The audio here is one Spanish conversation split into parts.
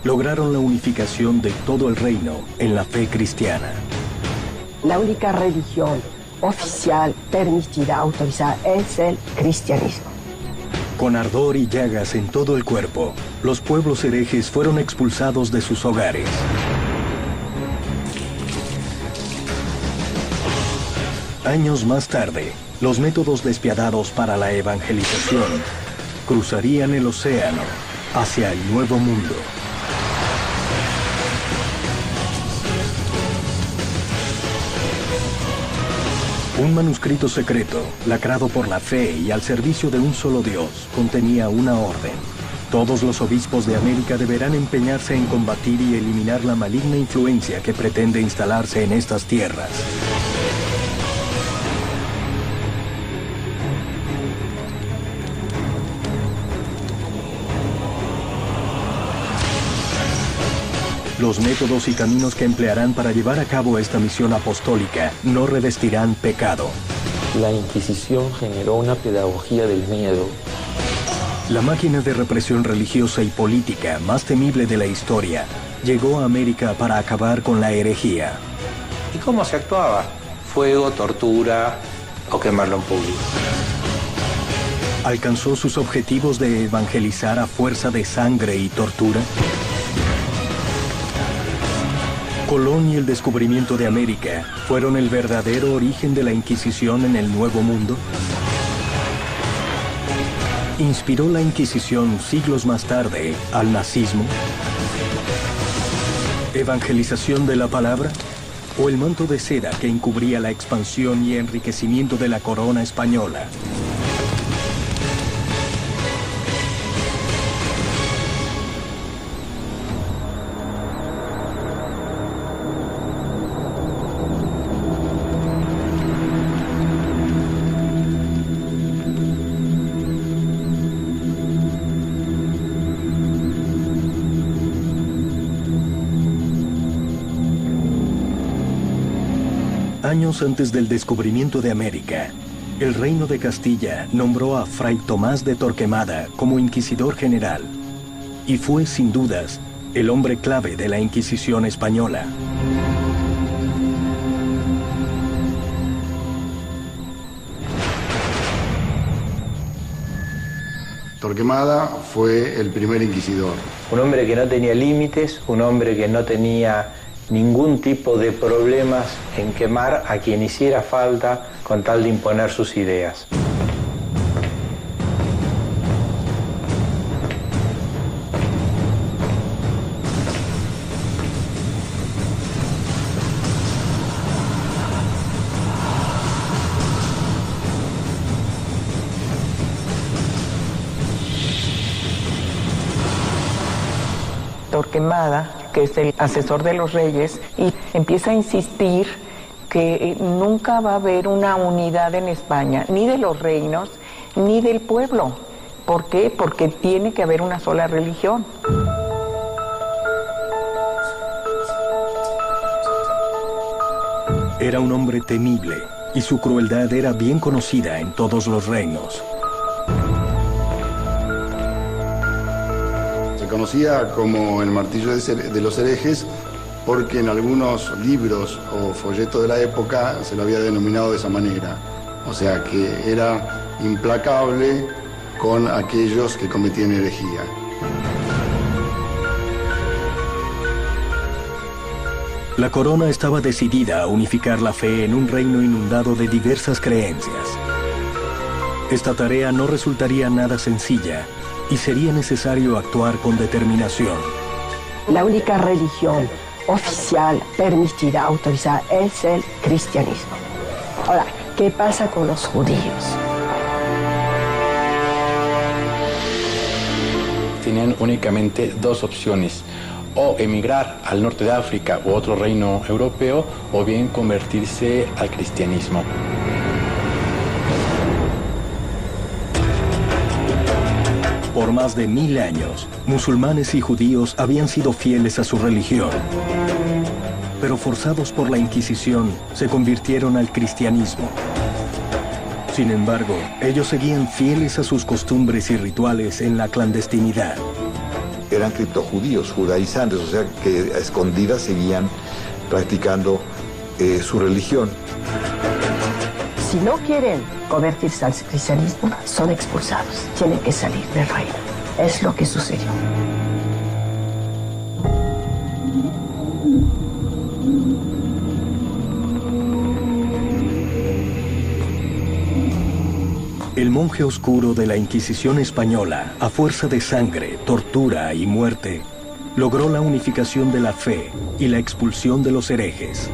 lograron la unificación de todo el reino en la fe cristiana. La única religión oficial, permitida, autorizada, es el cristianismo. Con ardor y llagas en todo el cuerpo, los pueblos herejes fueron expulsados de sus hogares. Años más tarde, los métodos despiadados para la evangelización cruzarían el océano hacia el Nuevo Mundo. Un manuscrito secreto, lacrado por la fe y al servicio de un solo Dios, contenía una orden. Todos los obispos de América deberán empeñarse en combatir y eliminar la maligna influencia que pretende instalarse en estas tierras. Los métodos y caminos que emplearán para llevar a cabo esta misión apostólica no revestirán pecado. La Inquisición generó una pedagogía del miedo. La máquina de represión religiosa y política más temible de la historia llegó a América para acabar con la herejía. ¿Y cómo se actuaba? Fuego, tortura o quemarlo en público. ¿Alcanzó sus objetivos de evangelizar a fuerza de sangre y tortura? Colón y el descubrimiento de América fueron el verdadero origen de la Inquisición en el Nuevo Mundo. ¿Inspiró la Inquisición siglos más tarde al nazismo? ¿Evangelización de la palabra? ¿O el manto de seda que encubría la expansión y enriquecimiento de la corona española? Años antes del descubrimiento de América, el Reino de Castilla nombró a Fray Tomás de Torquemada como inquisidor general y fue, sin dudas, el hombre clave de la Inquisición española. Torquemada fue el primer inquisidor. Un hombre que no tenía límites, un hombre que no tenía ningún tipo de problemas en quemar a quien hiciera falta con tal de imponer sus ideas. Torquemada, que es el asesor de los reyes, y empieza a insistir que nunca va a haber una unidad en España, ni de los reinos, ni del pueblo. ¿Por qué? Porque tiene que haber una sola religión. Era un hombre temible y su crueldad era bien conocida en todos los reinos. Se conocía como el martillo de los herejes porque en algunos libros o folletos de la época se lo había denominado de esa manera. O sea que era implacable con aquellos que cometían herejía. La corona estaba decidida a unificar la fe en un reino inundado de diversas creencias. Esta tarea no resultaría nada sencilla y sería necesario actuar con determinación. La única religión oficial, permitida, autorizada, es el cristianismo. Ahora, ¿qué pasa con los judíos? Tenían únicamente dos opciones: o emigrar al norte de África u otro reino europeo, o bien convertirse al cristianismo. Por más de 1000 años, musulmanes y judíos habían sido fieles a su religión. Pero forzados por la Inquisición, se convirtieron al cristianismo. Sin embargo, ellos seguían fieles a sus costumbres y rituales en la clandestinidad. eran criptojudíos, judaizantes, o sea que a escondidas seguían practicando su religión. Si no quieren convertirse al cristianismo, son expulsados, tienen que salir del reino. Es lo que sucedió. El monje oscuro de la Inquisición española, a fuerza de sangre, tortura y muerte, logró la unificación de la fe y la expulsión de los herejes.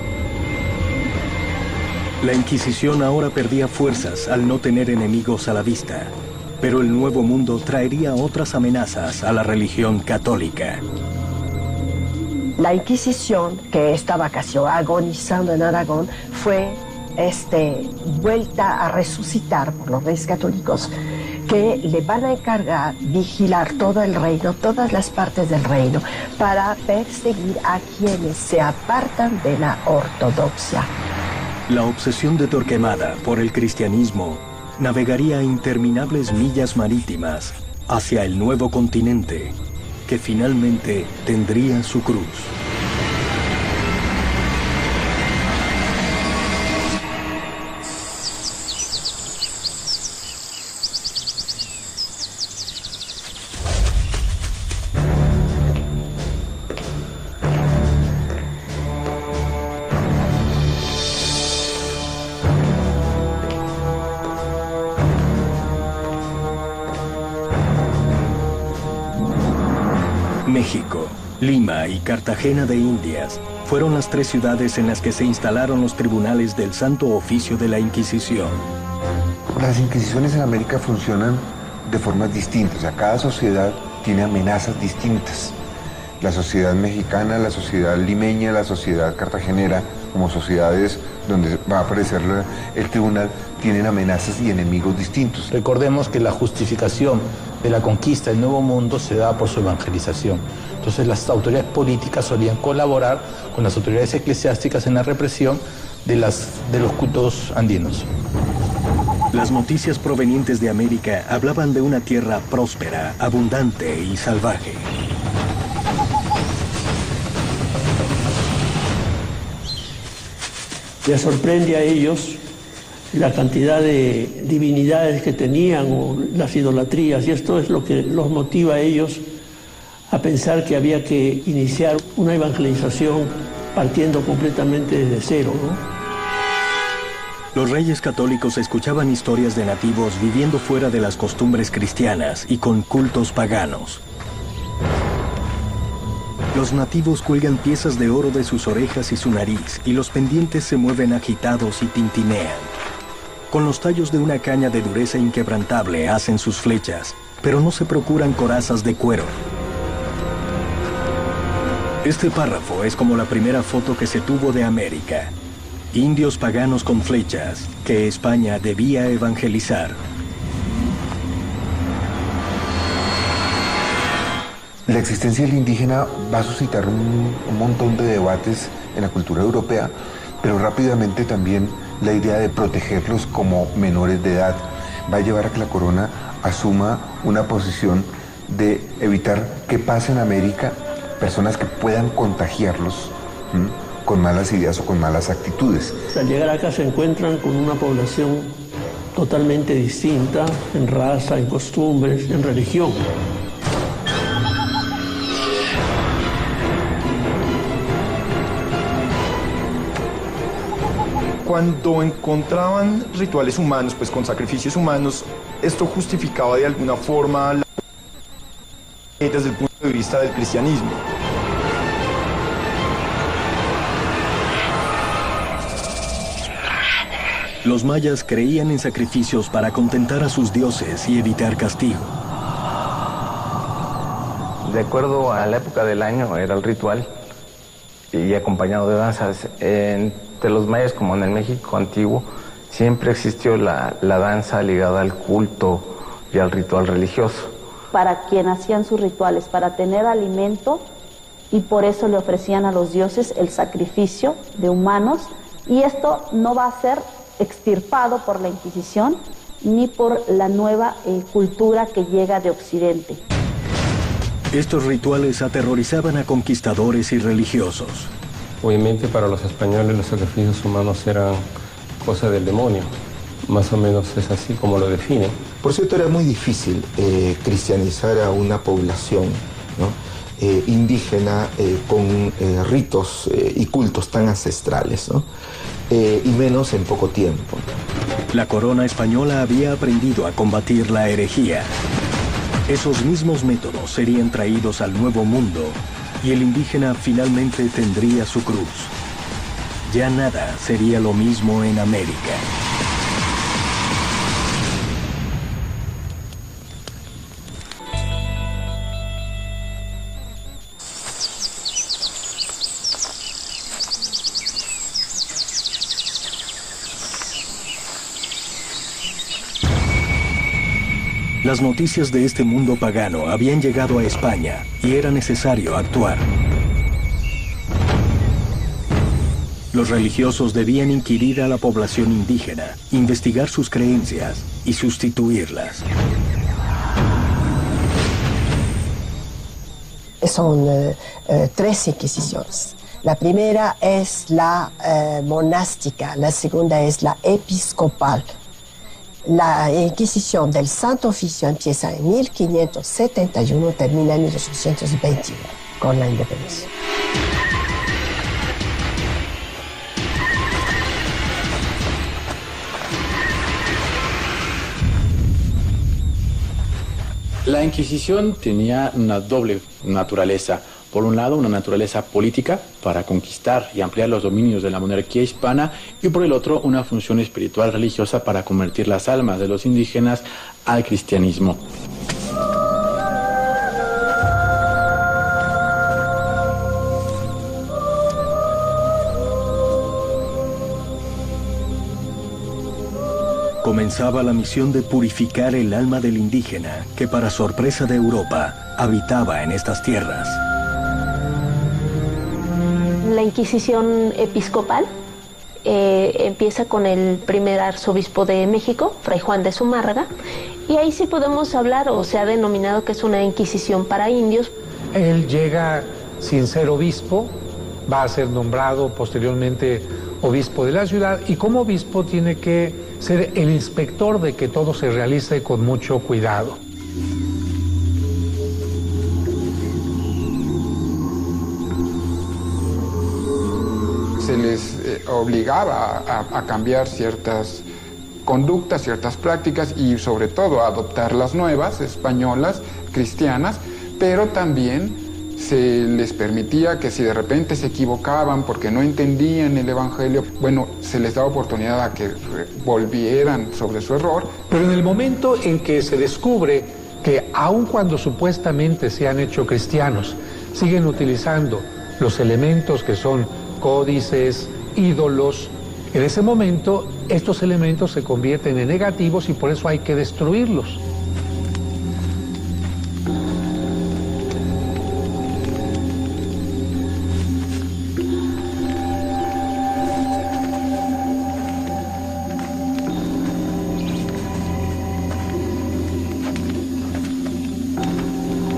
La Inquisición ahora perdía fuerzas al no tener enemigos a la vista, pero el Nuevo Mundo traería otras amenazas a la religión católica. La Inquisición, que estaba casi agonizando en Aragón, fue vuelta a resucitar por los reyes católicos, que le van a encargar vigilar todo el reino, todas las partes del reino, para perseguir a quienes se apartan de la ortodoxia. La obsesión de Torquemada por el cristianismo navegaría interminables millas marítimas hacia el nuevo continente, que finalmente tendría su cruz. México, Lima y Cartagena de Indias fueron las tres ciudades en las que se instalaron los tribunales del Santo Oficio de la Inquisición. Las inquisiciones en América funcionan de formas distintas, o sea, cada sociedad tiene amenazas distintas. La sociedad mexicana, la sociedad limeña, la sociedad cartagenera, como sociedades donde va a aparecer el tribunal, tienen amenazas y enemigos distintos. Recordemos que la justificación de la conquista del Nuevo Mundo se da por su evangelización. Entonces las autoridades políticas solían colaborar con las autoridades eclesiásticas en la represión de los cultos andinos. Las noticias provenientes de América hablaban de una tierra próspera, abundante y salvaje. Les sorprende a ellos la cantidad de divinidades que tenían o las idolatrías, y esto es lo que los motiva a ellos a pensar que había que iniciar una evangelización partiendo completamente desde cero, ¿no? Los reyes católicos escuchaban historias de nativos viviendo fuera de las costumbres cristianas y con cultos paganos. Los nativos cuelgan piezas de oro de sus orejas y su nariz, y los pendientes se mueven agitados y tintinean. Con los tallos de una caña de dureza inquebrantable hacen sus flechas, pero no se procuran corazas de cuero. Este párrafo es como la primera foto que se tuvo de América. Indios paganos con flechas que España debía evangelizar. La existencia del indígena va a suscitar un montón de debates en la cultura europea, pero rápidamente también la idea de protegerlos como menores de edad va a llevar a que la corona asuma una posición de evitar que pase en América personas que puedan contagiarlos con malas ideas o con malas actitudes. Al llegar acá se encuentran con una población totalmente distinta en raza, en costumbres, en religión. Cuando encontraban rituales humanos, pues con sacrificios humanos, esto justificaba de alguna forma desde el punto de vista del cristianismo. Los mayas creían en sacrificios para contentar a sus dioses y evitar castigo. De acuerdo a la época del año era el ritual y acompañado de danzas. Entre los mayas, como en el México antiguo, siempre existió la danza ligada al culto y al ritual religioso. Para quien hacían sus rituales, para tener alimento, y por eso le ofrecían a los dioses el sacrificio de humanos, y esto no va a ser extirpado por la Inquisición ni por la nueva cultura que llega de Occidente. Estos rituales aterrorizaban a conquistadores y religiosos. Obviamente para los españoles los sacrificios humanos eran cosa del demonio. Más o menos es así como lo definen. Por cierto, era muy difícil cristianizar a una población, ¿no? Indígena con ritos y cultos tan ancestrales, ¿no? Y menos en poco tiempo. La corona española había aprendido a combatir la herejía. Esos mismos métodos serían traídos al Nuevo Mundo y el indígena finalmente tendría su cruz. Ya nada sería lo mismo en América. Las noticias de este mundo pagano habían llegado a España y era necesario actuar. Los religiosos debían inquirir a la población indígena, investigar sus creencias y sustituirlas. Son tres inquisiciones. La primera es la monástica, la segunda es la episcopal. La Inquisición del Santo Oficio empieza en 1571, termina en 1821, con la independencia. La Inquisición tenía una doble naturaleza. Por un lado, una naturaleza política para conquistar y ampliar los dominios de la monarquía hispana, y por el otro, una función espiritual religiosa para convertir las almas de los indígenas al cristianismo. Comenzaba la misión de purificar el alma del indígena que, para sorpresa de Europa, habitaba en estas tierras. La Inquisición episcopal empieza con el primer arzobispo de México, Fray Juan de Zumárraga, y ahí sí podemos hablar, o se ha denominado que es una Inquisición para indios. Él llega sin ser obispo, va a ser nombrado posteriormente obispo de la ciudad, y como obispo tiene que ser el inspector de que todo se realice con mucho cuidado. Se les obligaba a cambiar ciertas conductas, ciertas prácticas y sobre todo a adoptar las nuevas, españolas, cristianas, pero también se les permitía que si de repente se equivocaban porque no entendían el Evangelio, bueno, se les daba oportunidad a que volvieran sobre su error. Pero en el momento en que se descubre que aun cuando supuestamente se han hecho cristianos, siguen utilizando los elementos que son códices, ídolos, en ese momento estos elementos se convierten en negativos y por eso hay que destruirlos.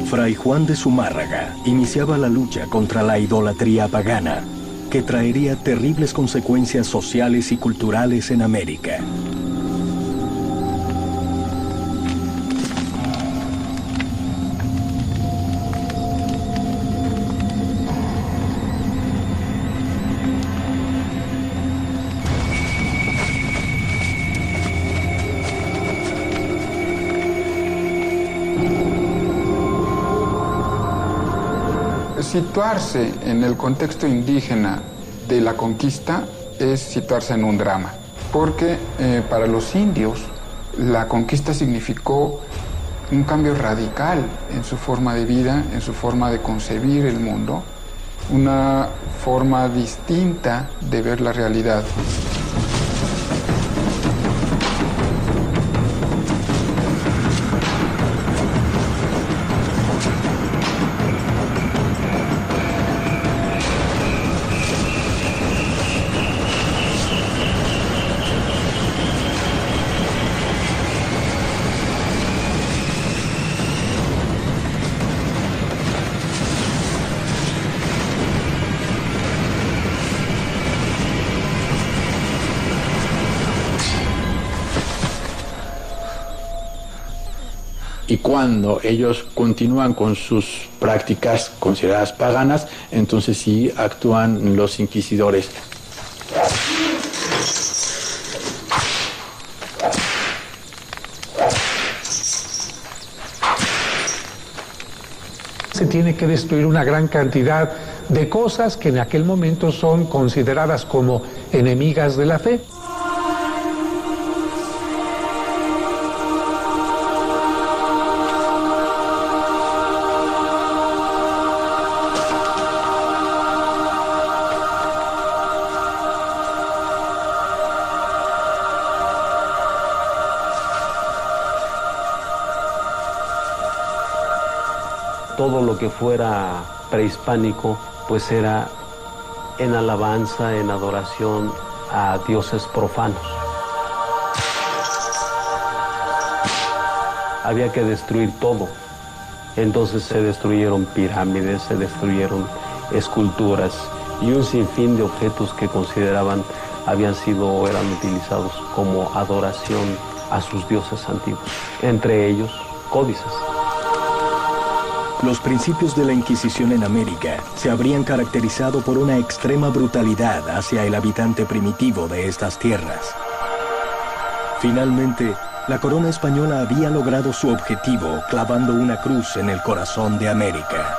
Fray Juan de Zumárraga iniciaba la lucha contra la idolatría pagana, que traería terribles consecuencias sociales y culturales en América. Situarse en el contexto indígena de la conquista es situarse en un drama, porque para los indios la conquista significó un cambio radical en su forma de vida, en su forma de concebir el mundo, una forma distinta de ver la realidad. Y cuando ellos continúan con sus prácticas consideradas paganas, entonces sí actúan los inquisidores. Se tiene que destruir una gran cantidad de cosas que en aquel momento son consideradas como enemigas de la fe. Todo lo que fuera prehispánico, pues era en alabanza, en adoración a dioses profanos. Había que destruir todo. Entonces se destruyeron pirámides, se destruyeron esculturas y un sinfín de objetos que consideraban habían sido o eran utilizados como adoración a sus dioses antiguos, entre ellos códices. Los principios de la Inquisición en América se habrían caracterizado por una extrema brutalidad hacia el habitante primitivo de estas tierras. Finalmente, la corona española había logrado su objetivo clavando una cruz en el corazón de América.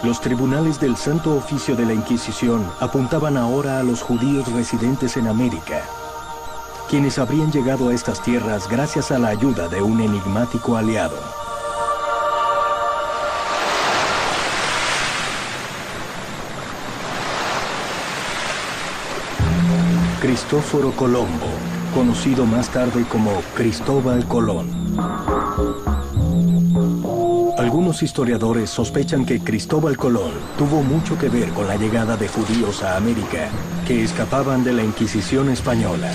Los tribunales del Santo Oficio de la Inquisición apuntaban ahora a los judíos residentes en América, quienes habrían llegado a estas tierras gracias a la ayuda de un enigmático aliado. Cristóforo Colombo, conocido más tarde como Cristóbal Colón. Algunos historiadores sospechan que Cristóbal Colón tuvo mucho que ver con la llegada de judíos a América que escapaban de la Inquisición española.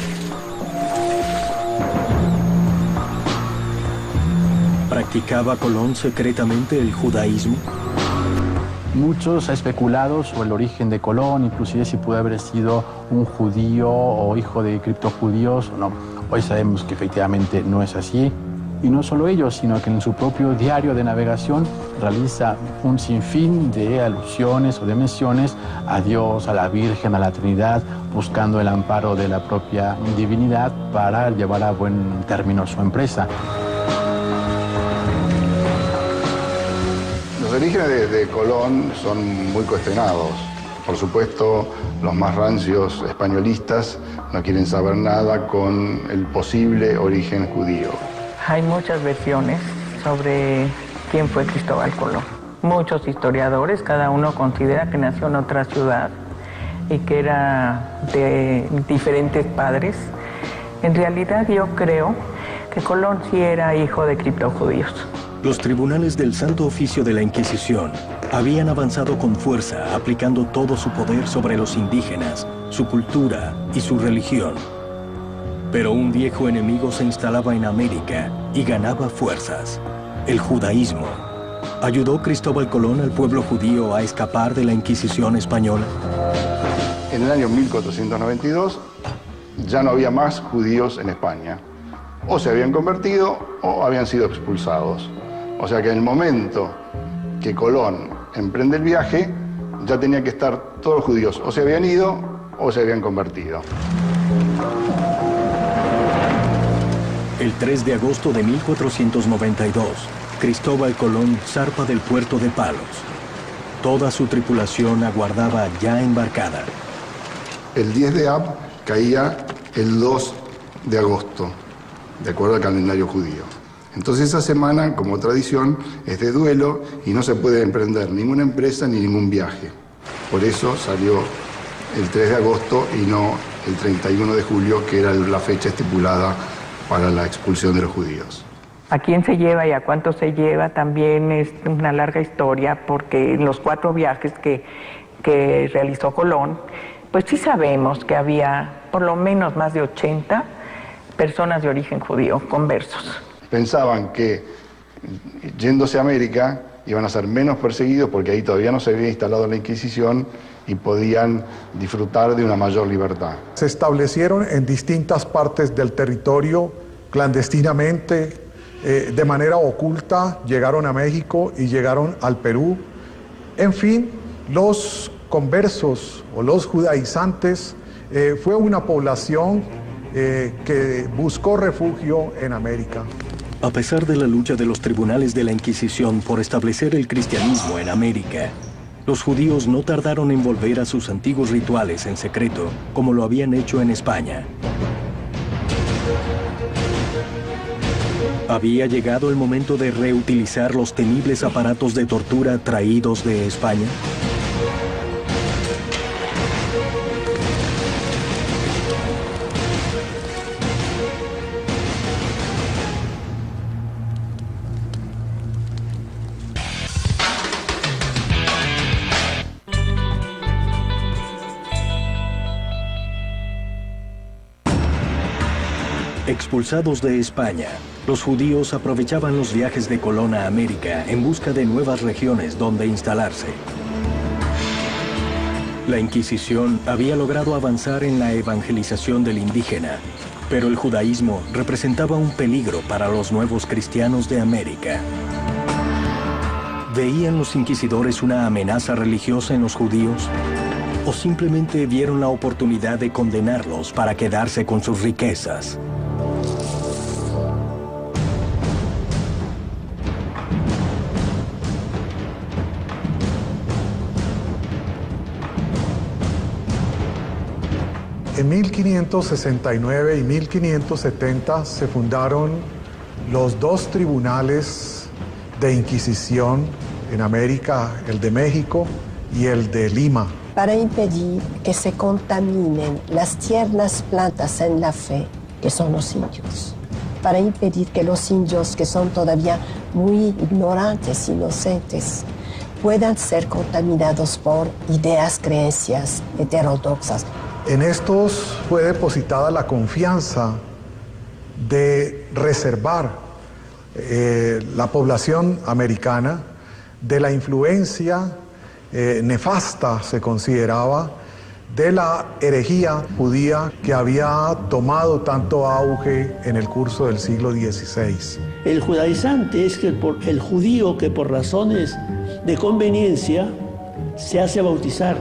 ¿Practicaba Colón secretamente el judaísmo? Muchos ha especulado sobre el origen de Colón, inclusive si pudo haber sido un judío o hijo de criptojudíos o no. Hoy sabemos que efectivamente no es así. Y no solo ello, sino que en su propio diario de navegación realiza un sinfín de alusiones o de menciones a Dios, a la Virgen, a la Trinidad, buscando el amparo de la propia divinidad para llevar a buen término su empresa. Los orígenes de Colón son muy cuestionados. Por supuesto, los más rancios españolistas no quieren saber nada con el posible origen judío. Hay muchas versiones sobre quién fue Cristóbal Colón. Muchos historiadores, cada uno considera que nació en otra ciudad y que era de diferentes padres. En realidad yo creo que Colón sí era hijo de criptojudíos. Los tribunales del Santo Oficio de la Inquisición habían avanzado con fuerza, aplicando todo su poder sobre los indígenas, su cultura y su religión. Pero un viejo enemigo se instalaba en América y ganaba fuerzas: el judaísmo. ¿Ayudó Cristóbal Colón al pueblo judío a escapar de la Inquisición española? En el año 1492 ya no había más judíos en España. O se habían convertido o habían sido expulsados. O sea que en el momento que Colón emprende el viaje, ya tenían que estar todos los judíos, o se habían ido o se habían convertido. El 3 de agosto de 1492, Cristóbal Colón zarpa del puerto de Palos. Toda su tripulación aguardaba ya embarcada. El 10 de Ab caía el 2 de agosto, de acuerdo al calendario judío. Entonces esa semana, como tradición, es de duelo y no se puede emprender ninguna empresa ni ningún viaje. Por eso salió el 3 de agosto y no el 31 de julio, que era la fecha estipulada para la expulsión de los judíos. A quién se lleva y a cuánto se lleva también es una larga historia, porque en los 4 viajes que realizó Colón, pues sí sabemos que había por lo menos más de 80 personas de origen judío, conversos. Pensaban que yéndose a América iban a ser menos perseguidos porque ahí todavía no se había instalado la Inquisición y podían disfrutar de una mayor libertad. Se establecieron en distintas partes del territorio clandestinamente, de manera oculta, llegaron a México y llegaron al Perú. En fin, los conversos o los judaizantes fue una población que buscó refugio en América. A pesar de la lucha de los tribunales de la Inquisición por establecer el cristianismo en América, los judíos no tardaron en volver a sus antiguos rituales en secreto, como lo habían hecho en España. ¿Había llegado el momento de reutilizar los temibles aparatos de tortura traídos de España? Expulsados de España, los judíos aprovechaban los viajes de Colón a América en busca de nuevas regiones donde instalarse. La Inquisición había logrado avanzar en la evangelización del indígena, pero el judaísmo representaba un peligro para los nuevos cristianos de América. ¿Veían los inquisidores una amenaza religiosa en los judíos? ¿O simplemente vieron la oportunidad de condenarlos para quedarse con sus riquezas? En 1569 y 1570 se fundaron los 2 tribunales de Inquisición en América, el de México y el de Lima. Para impedir que se contaminen las tiernas plantas en la fe, que son los indios. Para impedir que los indios, que son todavía muy ignorantes, inocentes, puedan ser contaminados por ideas, creencias heterodoxas. En estos fue depositada la confianza de reservar la población americana de la influencia nefasta, se consideraba, de la herejía judía que había tomado tanto auge en el curso del siglo XVI. El judaizante es el judío que por razones de conveniencia se hace bautizar,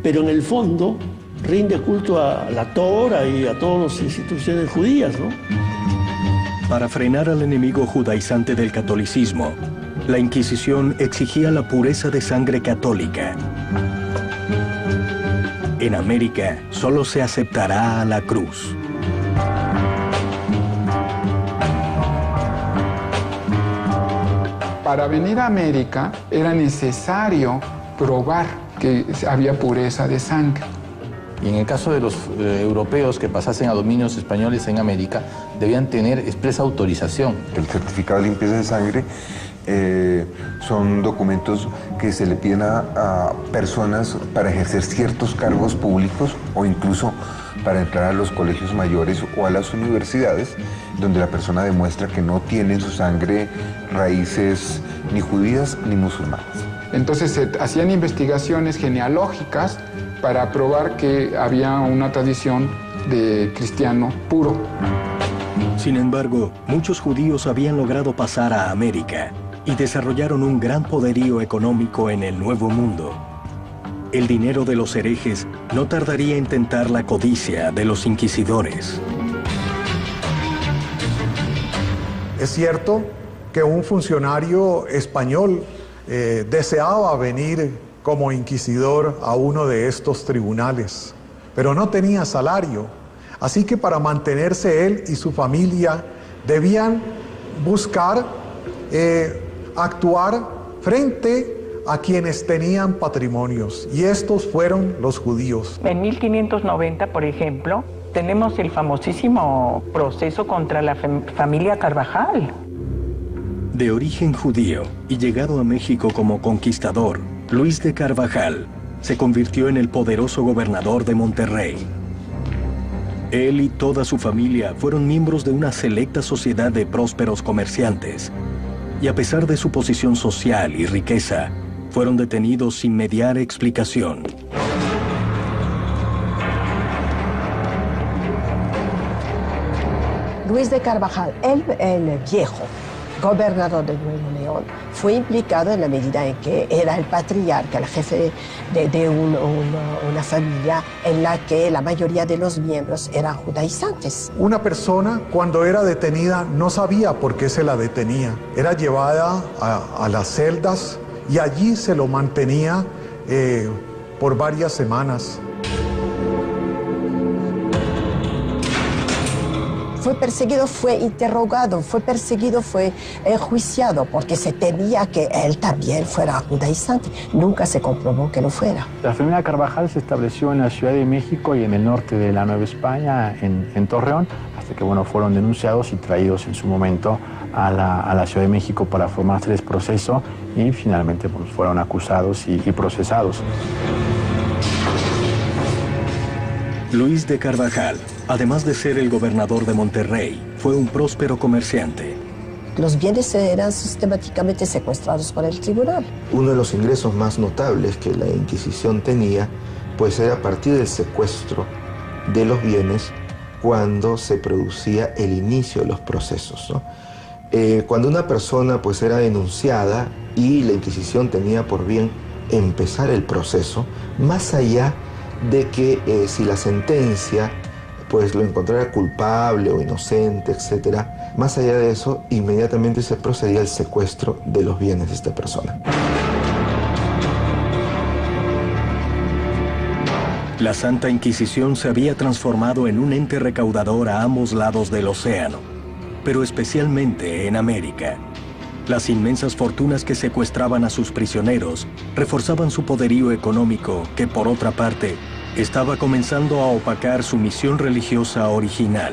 pero en el fondo rinde culto a la Torah y a todas las instituciones judías, ¿no? Para frenar al enemigo judaizante del catolicismo, la Inquisición exigía la pureza de sangre católica. En América solo se aceptará a la cruz. Para venir a América era necesario probar que había pureza de sangre. Y en el caso de los europeos que pasasen a dominios españoles en América, debían tener expresa autorización. El certificado de limpieza de sangre son documentos que se le piden a personas para ejercer ciertos cargos públicos o incluso para entrar a los colegios mayores o a las universidades, donde la persona demuestra que no tiene en su sangre raíces ni judías ni musulmanas. Entonces se hacían investigaciones genealógicas para probar que había una tradición de cristiano puro. Sin embargo, muchos judíos habían logrado pasar a América y desarrollaron un gran poderío económico en el Nuevo Mundo. El dinero de los herejes no tardaría en tentar la codicia de los inquisidores. Es cierto que un funcionario español deseaba venir como inquisidor a uno de estos tribunales, pero no tenía salario. Así que para mantenerse él y su familia debían buscar actuar frente a quienes tenían patrimonios, y estos fueron los judíos. En 1590, por ejemplo, tenemos el famosísimo proceso contra la familia Carvajal. De origen judío y llegado a México como conquistador, Luis de Carvajal se convirtió en el poderoso gobernador de Monterrey. Él y toda su familia fueron miembros de una selecta sociedad de prósperos comerciantes, y a pesar de su posición social y riqueza, fueron detenidos sin mediar explicación. Luis de Carvajal, el viejo gobernador de Nuevo León, fue implicado en la medida en que era el patriarca, el jefe de una familia en la que la mayoría de los miembros eran judaizantes. Una persona, cuando era detenida, no sabía por qué se la detenía. Era llevada a las celdas y allí se lo mantenía por varias semanas. Fue perseguido, fue interrogado, fue perseguido, fue enjuiciado, porque se temía que él también fuera judaizante. Nunca se comprobó que lo fuera. La familia Carvajal se estableció en la Ciudad de México y en el norte de la Nueva España, en Torreón, hasta que fueron denunciados y traídos en su momento a la Ciudad de México para formarse el proceso y finalmente fueron acusados y procesados. Luis de Carvajal, además de ser el gobernador de Monterrey, fue un próspero comerciante. Los bienes eran sistemáticamente secuestrados por el tribunal. Uno de los ingresos más notables que la Inquisición tenía, pues era a partir del secuestro de los bienes cuando se producía el inicio de los procesos, ¿no? Cuando una persona pues era denunciada y la Inquisición tenía por bien empezar el proceso, más allá de que si la sentencia pues lo encontrara culpable o inocente, etc. Más allá de eso, inmediatamente se procedía al secuestro de los bienes de esta persona. La Santa Inquisición se había transformado en un ente recaudador a ambos lados del océano, pero especialmente en América. Las inmensas fortunas que secuestraban a sus prisioneros reforzaban su poderío económico, que por otra parte estaba comenzando a opacar su misión religiosa original.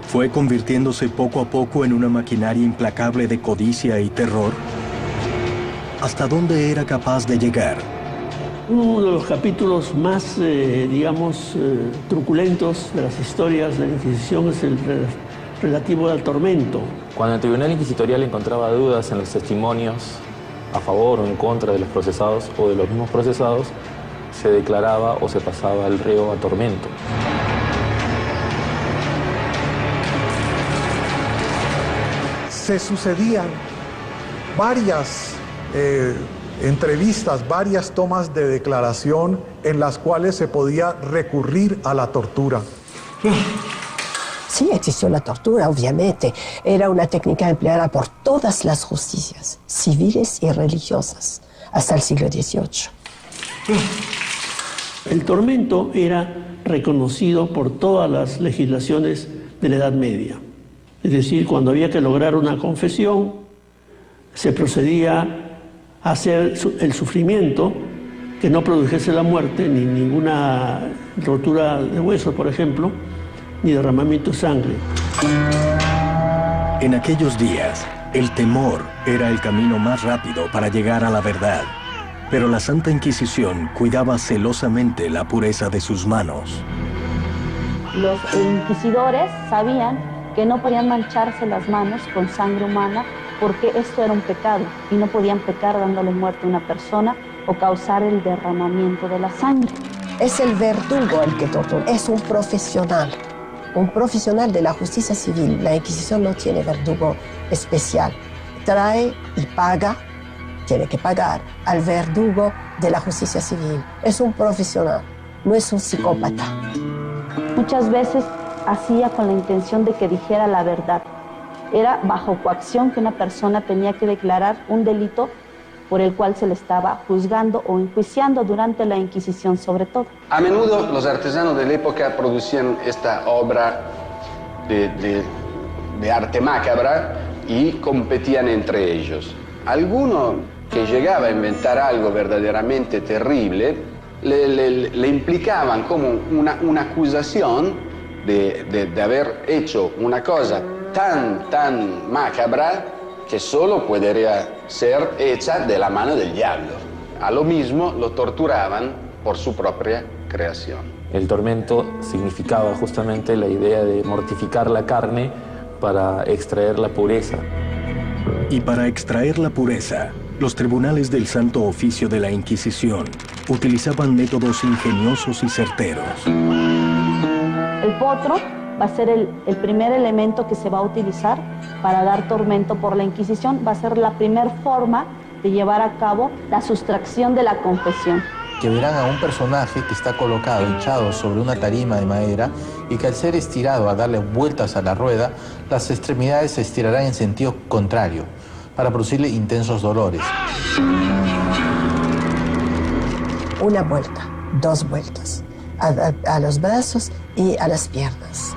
¿Fue convirtiéndose poco a poco en una maquinaria implacable de codicia y terror? ¿Hasta dónde era capaz de llegar? Uno de los capítulos más, truculentos de las historias de la Inquisición es el relativo al tormento. Cuando el Tribunal Inquisitorial encontraba dudas en los testimonios a favor o en contra de los procesados o de los mismos procesados, se declaraba o se pasaba al reo a tormento. Se sucedían varias entrevistas, varias tomas de declaración en las cuales se podía recurrir a la tortura. Sí, existió la tortura, obviamente. Era una técnica empleada por todas las justicias, civiles y religiosas, hasta el siglo XVIII. El tormento era reconocido por todas las legislaciones de la Edad Media. Es decir, cuando había que lograr una confesión, se procedía a hacer el sufrimiento que no produjese la muerte, ni ninguna rotura de huesos, por ejemplo, ni derramamiento de sangre. En aquellos días, el temor era el camino más rápido para llegar a la verdad, pero la Santa Inquisición cuidaba celosamente la pureza de sus manos. Los inquisidores sabían que no podían mancharse las manos con sangre humana porque esto era un pecado y no podían pecar dándole muerte a una persona o causar el derramamiento de la sangre. Es el verdugo el que tortura, es un profesional de la justicia civil. La Inquisición no tiene verdugo especial. Trae y paga, tiene que pagar al verdugo de la justicia civil. Es un profesional, no es un psicópata. Muchas veces hacía con la intención de que dijera la verdad. Era bajo coacción que una persona tenía que declarar un delito por el cual se le estaba juzgando o enjuiciando durante la Inquisición sobre todo. A menudo los artesanos de la época producían esta obra de arte macabra y competían entre ellos. Alguno que llegaba a inventar algo verdaderamente terrible le implicaban como una acusación de haber hecho una cosa tan macabra que solo podría ser hecha de la mano del diablo. A lo mismo lo torturaban por su propia creación. El tormento significaba justamente la idea de mortificar la carne para extraer la pureza. Y para extraer la pureza, los tribunales del Santo Oficio de la Inquisición utilizaban métodos ingeniosos y certeros. El potro va a ser el primer elemento que se va a utilizar para dar tormento por la Inquisición. Va a ser la primera forma de llevar a cabo la sustracción de la confesión. Que verán a un personaje que está colocado, hinchado sobre una tarima de madera y que al ser estirado a darle vueltas a la rueda, las extremidades se estirarán en sentido contrario para producirle intensos dolores. Una vuelta, 2 vueltas, a los brazos y a las piernas.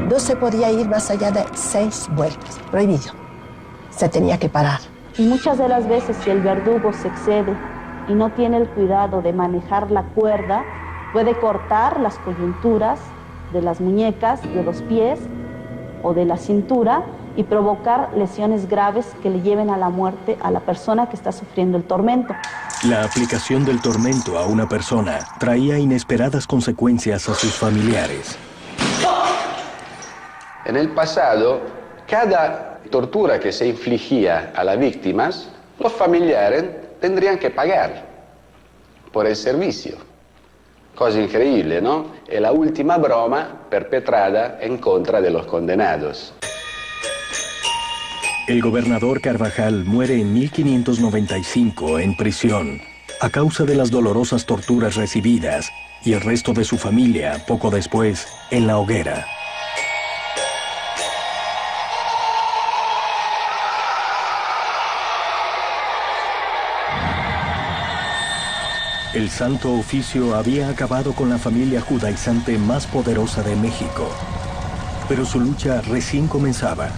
No se podía ir más allá de 6 vueltas, prohibido. Se tenía que parar. Y muchas de las veces, si el verdugo se excede y no tiene el cuidado de manejar la cuerda, puede cortar las coyunturas de las muñecas, de los pies o de la cintura y provocar lesiones graves que le lleven a la muerte a la persona que está sufriendo el tormento. La aplicación del tormento a una persona traía inesperadas consecuencias a sus familiares. En el pasado, cada tortura que se infligía a las víctimas, los familiares tendrían que pagar por el servicio. Cosa increíble, ¿no? Es la última broma perpetrada en contra de los condenados. El gobernador Carvajal muere en 1595 en prisión a causa de las dolorosas torturas recibidas y el resto de su familia poco después en la hoguera. El Santo Oficio había acabado con la familia judaizante más poderosa de México, pero su lucha recién comenzaba.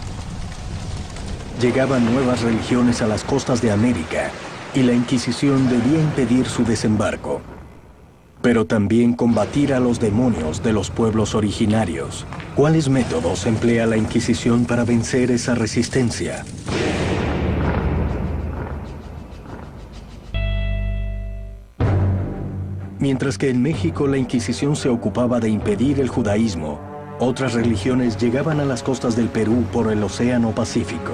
Llegaban nuevas religiones a las costas de América y la Inquisición debía impedir su desembarco, pero también combatir a los demonios de los pueblos originarios. ¿Cuáles métodos emplea la Inquisición para vencer esa resistencia? Mientras que en México la Inquisición se ocupaba de impedir el judaísmo, otras religiones llegaban a las costas del Perú por el Océano Pacífico.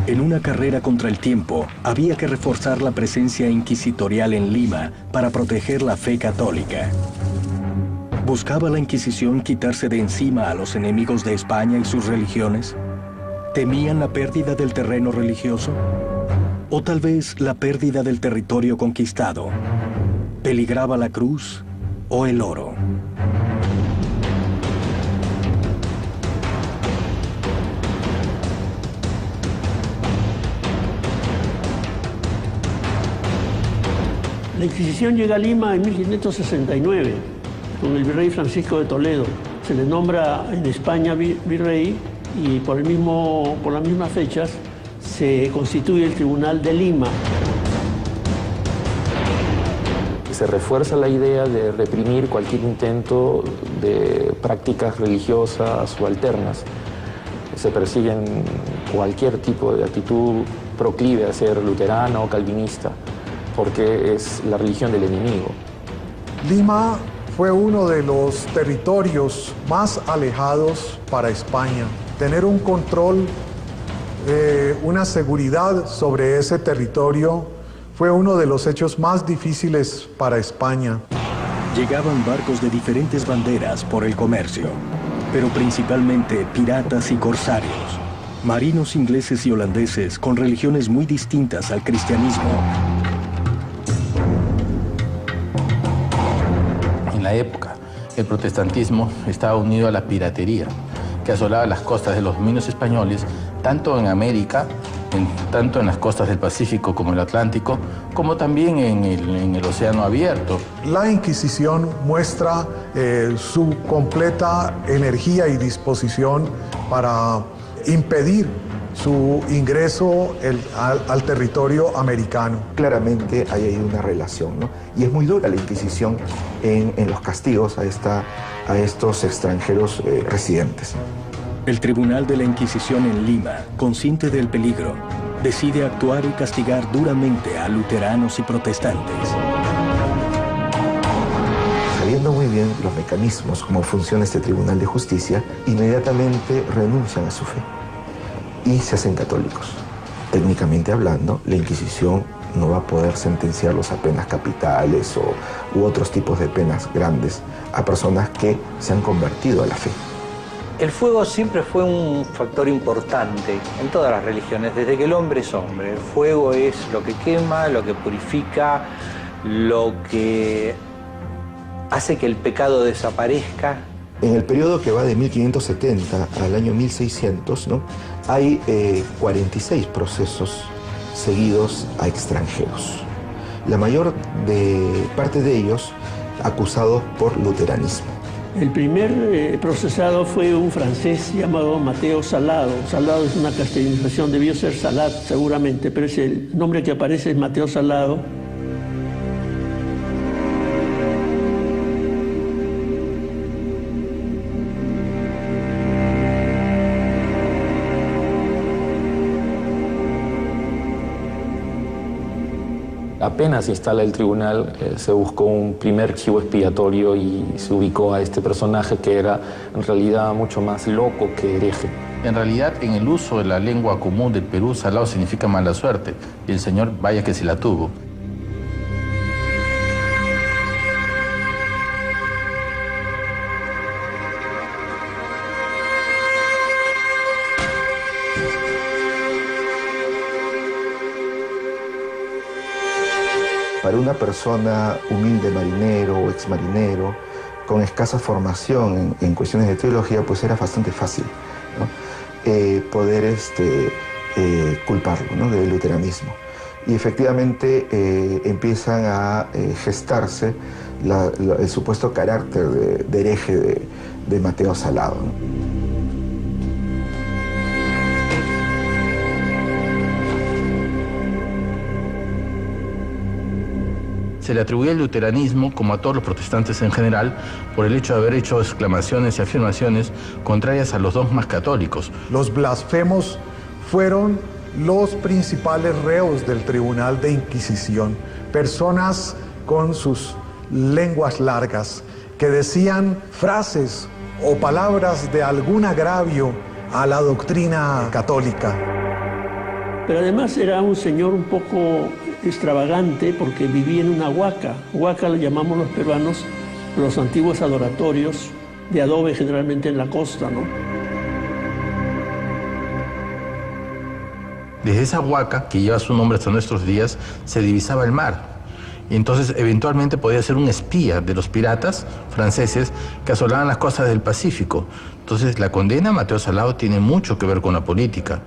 En una carrera contra el tiempo, había que reforzar la presencia inquisitorial en Lima para proteger la fe católica. ¿Buscaba la Inquisición quitarse de encima a los enemigos de España y sus religiones? ¿Temían la pérdida del terreno religioso? ¿O tal vez la pérdida del territorio conquistado? ¿Peligraba la cruz o el oro? La Inquisición llega a Lima en 1569 con el virrey Francisco de Toledo. Se le nombra en España virrey y por las mismas fechas se constituye el Tribunal de Lima. Se refuerza la idea de reprimir cualquier intento de prácticas religiosas o alternas. Se persiguen cualquier tipo de actitud proclive a ser luterana o calvinista, porque es la religión del enemigo. Lima fue uno de los territorios más alejados para España. Tener un control, una seguridad sobre ese territorio fue uno de los hechos más difíciles para España. Llegaban barcos de diferentes banderas por el comercio, pero principalmente piratas y corsarios, marinos ingleses y holandeses con religiones muy distintas al cristianismo. En la época, el protestantismo estaba unido a la piratería, que asolaba las costas de los dominios españoles, tanto en América, tanto en las costas del Pacífico como el Atlántico, como también en el océano abierto. La Inquisición muestra su completa energía y disposición para impedir su ingreso al territorio americano. Claramente hay ahí una relación, ¿no? Y es muy dura la Inquisición en los castigos a estos extranjeros residentes. El Tribunal de la Inquisición en Lima, consciente del peligro, decide actuar y castigar duramente a luteranos y protestantes. Sabiendo muy bien los mecanismos, cómo funciona este Tribunal de Justicia, inmediatamente renuncian a su fe y se hacen católicos. Técnicamente hablando, la Inquisición no va a poder sentenciarlos a penas capitales u otros tipos de penas grandes a personas que se han convertido a la fe. El fuego siempre fue un factor importante en todas las religiones, desde que el hombre es hombre. El fuego es lo que quema, lo que purifica, lo que hace que el pecado desaparezca. En el periodo que va de 1570 al año 1600, ¿no?, hay 46 procesos seguidos a extranjeros. La mayor parte de ellos acusados por luteranismo. El primer procesado fue un francés llamado Mateo Salado. Salado es una castellanización, debió ser Salat seguramente, pero es el nombre que aparece es Mateo Salado. Apenas se instala el tribunal, se buscó un primer chivo expiatorio y se ubicó a este personaje que era en realidad mucho más loco que hereje. En realidad, en el uso de la lengua común del Perú, salado significa mala suerte, y el señor vaya que sí la tuvo. Para una persona humilde, marinero o exmarinero, con escasa formación en cuestiones de teología, pues era bastante fácil, ¿no?, poder culparlo, ¿no?, del luteranismo. Y efectivamente empiezan a gestarse el supuesto carácter de hereje de Mateo Salado, ¿no? Se le atribuye el luteranismo, como a todos los protestantes en general, por el hecho de haber hecho exclamaciones y afirmaciones contrarias a los dogmas católicos. Los blasfemos fueron los principales reos del Tribunal de Inquisición, personas con sus lenguas largas, que decían frases o palabras de algún agravio a la doctrina católica. Pero además era un señor un poco extravagante porque vivía en una huaca. Huaca le llamamos los peruanos los antiguos adoratorios de adobe, generalmente en la costa, ¿no? Desde esa huaca, que lleva su nombre hasta nuestros días, se divisaba el mar. Y entonces eventualmente podía ser un espía de los piratas franceses que asolaban las costas del Pacífico. Entonces la condena a Mateo Salado tiene mucho que ver con la política.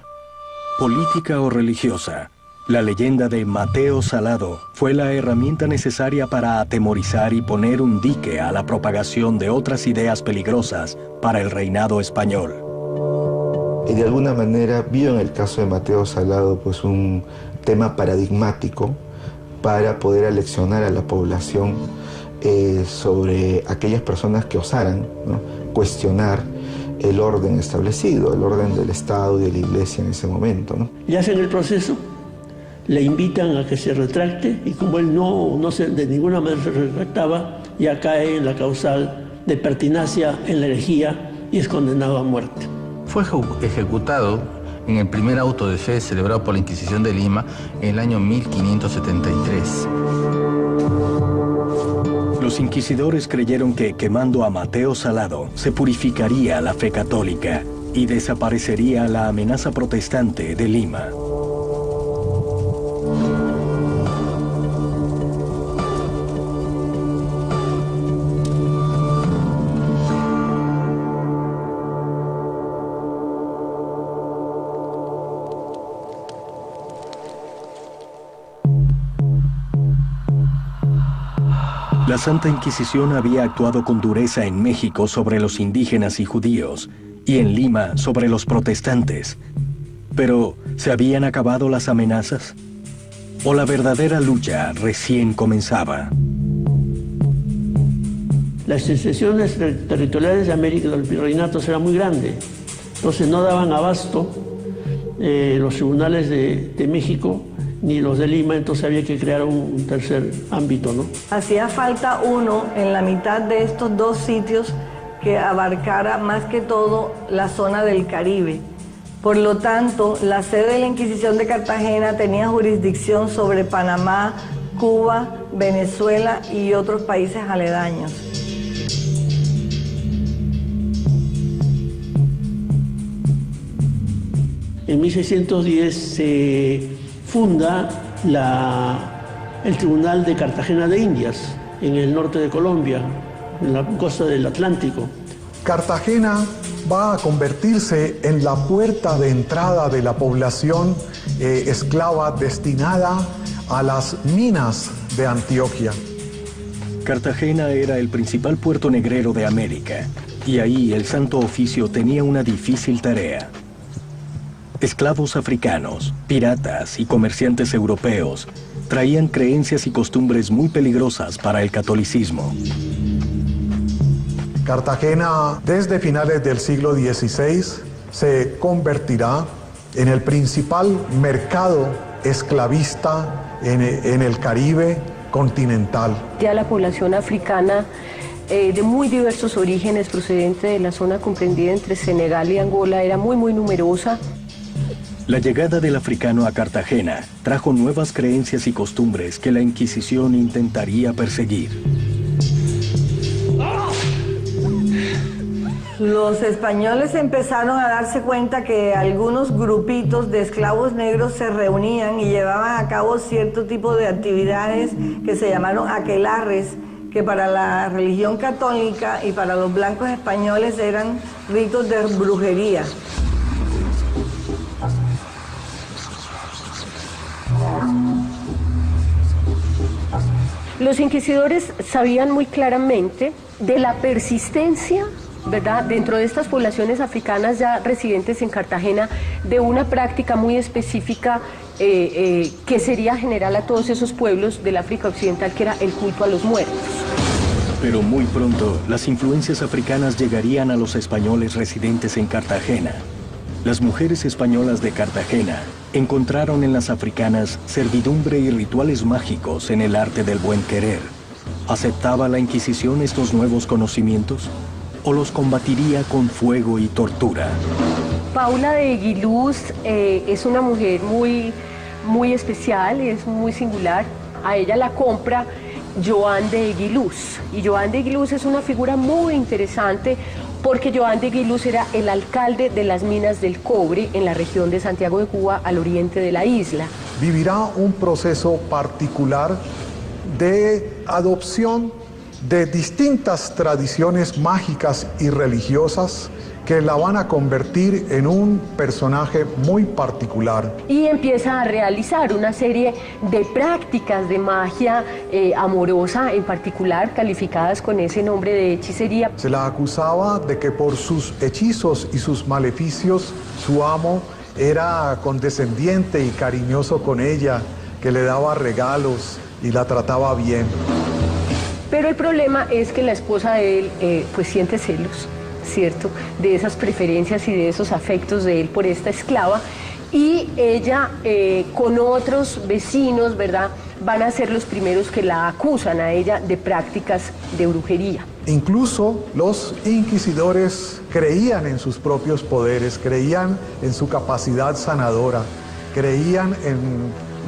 Política o religiosa, la leyenda de Mateo Salado fue la herramienta necesaria para atemorizar y poner un dique a la propagación de otras ideas peligrosas para el reinado español. Y de alguna manera vio en el caso de Mateo Salado pues un tema paradigmático para poder aleccionar a la población sobre aquellas personas que osaran, ¿no?, cuestionar el orden establecido, el orden del Estado y de la Iglesia en ese momento, ¿no? Y hacen el proceso, le invitan a que se retracte y como él de ninguna manera se retractaba, ya cae en la causal de pertinacia en la herejía y es condenado a muerte. Fue ejecutado en el primer auto de fe celebrado por la Inquisición de Lima en el año 1573. Los inquisidores creyeron que quemando a Mateo Salado se purificaría la fe católica y desaparecería la amenaza protestante de Lima. La Santa Inquisición había actuado con dureza en México sobre los indígenas y judíos, y en Lima sobre los protestantes. Pero, ¿se habían acabado las amenazas? ¿O la verdadera lucha recién comenzaba? Las extensiones territoriales de América, los virreinatos, eran muy grandes. Entonces no daban abasto los tribunales de México ni los de Lima, entonces había que crear un tercer ámbito, ¿no? Hacía falta uno en la mitad de estos dos sitios que abarcara más que todo la zona del Caribe. Por lo tanto, la sede de la Inquisición de Cartagena tenía jurisdicción sobre Panamá, Cuba, Venezuela y otros países aledaños. En 1610 se funda el Tribunal de Cartagena de Indias, en el norte de Colombia, en la costa del Atlántico. Cartagena va a convertirse en la puerta de entrada de la población esclava destinada a las minas de Antioquia. Cartagena era el principal puerto negrero de América, y ahí el Santo Oficio tenía una difícil tarea. Esclavos africanos, piratas y comerciantes europeos traían creencias y costumbres muy peligrosas para el catolicismo. Cartagena, desde finales del siglo XVI, se convertirá en el principal mercado esclavista en el Caribe continental. Ya la población africana de muy diversos orígenes procedente de la zona comprendida entre Senegal y Angola era muy numerosa. La llegada del africano a Cartagena trajo nuevas creencias y costumbres que la Inquisición intentaría perseguir. Los españoles empezaron a darse cuenta que algunos grupitos de esclavos negros se reunían y llevaban a cabo cierto tipo de actividades que se llamaron aquelarres, que para la religión católica y para los blancos españoles eran ritos de brujería. Los inquisidores sabían muy claramente de la persistencia, ¿verdad?, dentro de estas poblaciones africanas ya residentes en Cartagena, de una práctica muy específica que sería general a todos esos pueblos del África Occidental, que era el culto a los muertos. Pero muy pronto, las influencias africanas llegarían a los españoles residentes en Cartagena. Las mujeres españolas de Cartagena encontraron en las africanas servidumbre y rituales mágicos en el arte del buen querer. ¿Aceptaba la Inquisición estos nuevos conocimientos? ¿O los combatiría con fuego y tortura? Paula de Aguiluz es una mujer muy especial, es muy singular. A ella la compra Joan de Aguiluz. Y Joan de Aguiluz es una figura muy interesante porque Joan de Aguiluz era el alcalde de las minas del cobre en la región de Santiago de Cuba, al oriente de la isla. Vivirá un proceso particular de adopción de distintas tradiciones mágicas y religiosas que la van a convertir en un personaje muy particular. Y empieza a realizar una serie de prácticas de magia amorosa, en particular calificadas con ese nombre de hechicería. Se la acusaba de que por sus hechizos y sus maleficios su amo era condescendiente y cariñoso con ella, que le daba regalos y la trataba bien. Pero el problema es que la esposa de él pues siente celos, ¿cierto?, de esas preferencias y de esos afectos de él por esta esclava, y ella con otros vecinos, ¿verdad?, van a ser los primeros que la acusan a ella de prácticas de brujería. Incluso los inquisidores creían en sus propios poderes, creían en su capacidad sanadora, creían en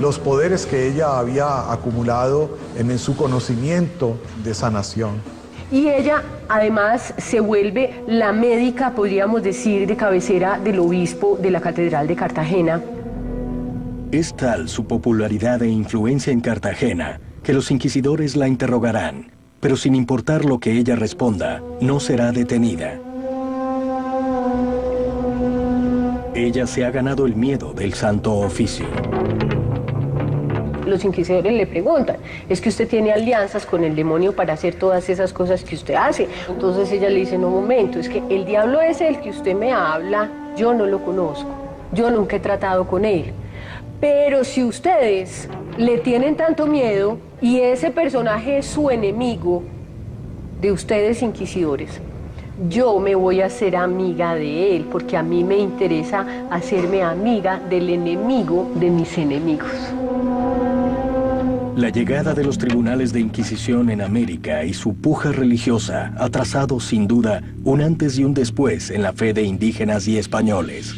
los poderes que ella había acumulado en su conocimiento de sanación. Y ella además se vuelve la médica, podríamos decir, de cabecera del obispo de la Catedral de Cartagena. Es tal su popularidad e influencia en Cartagena que los inquisidores la interrogarán, pero sin importar lo que ella responda, no será detenida. Ella se ha ganado el miedo del Santo Oficio. Los inquisidores le preguntan, ¿es que usted tiene alianzas con el demonio para hacer todas esas cosas que usted hace? Entonces ella le dice, no, un momento, es que el diablo ese del que usted me habla, yo no lo conozco. Yo nunca he tratado con él. Pero si ustedes le tienen tanto miedo y ese personaje es su enemigo de ustedes inquisidores, yo me voy a hacer amiga de él, porque a mí me interesa hacerme amiga del enemigo de mis enemigos. La llegada de los tribunales de Inquisición en América y su puja religiosa ha trazado sin duda un antes y un después en la fe de indígenas y españoles.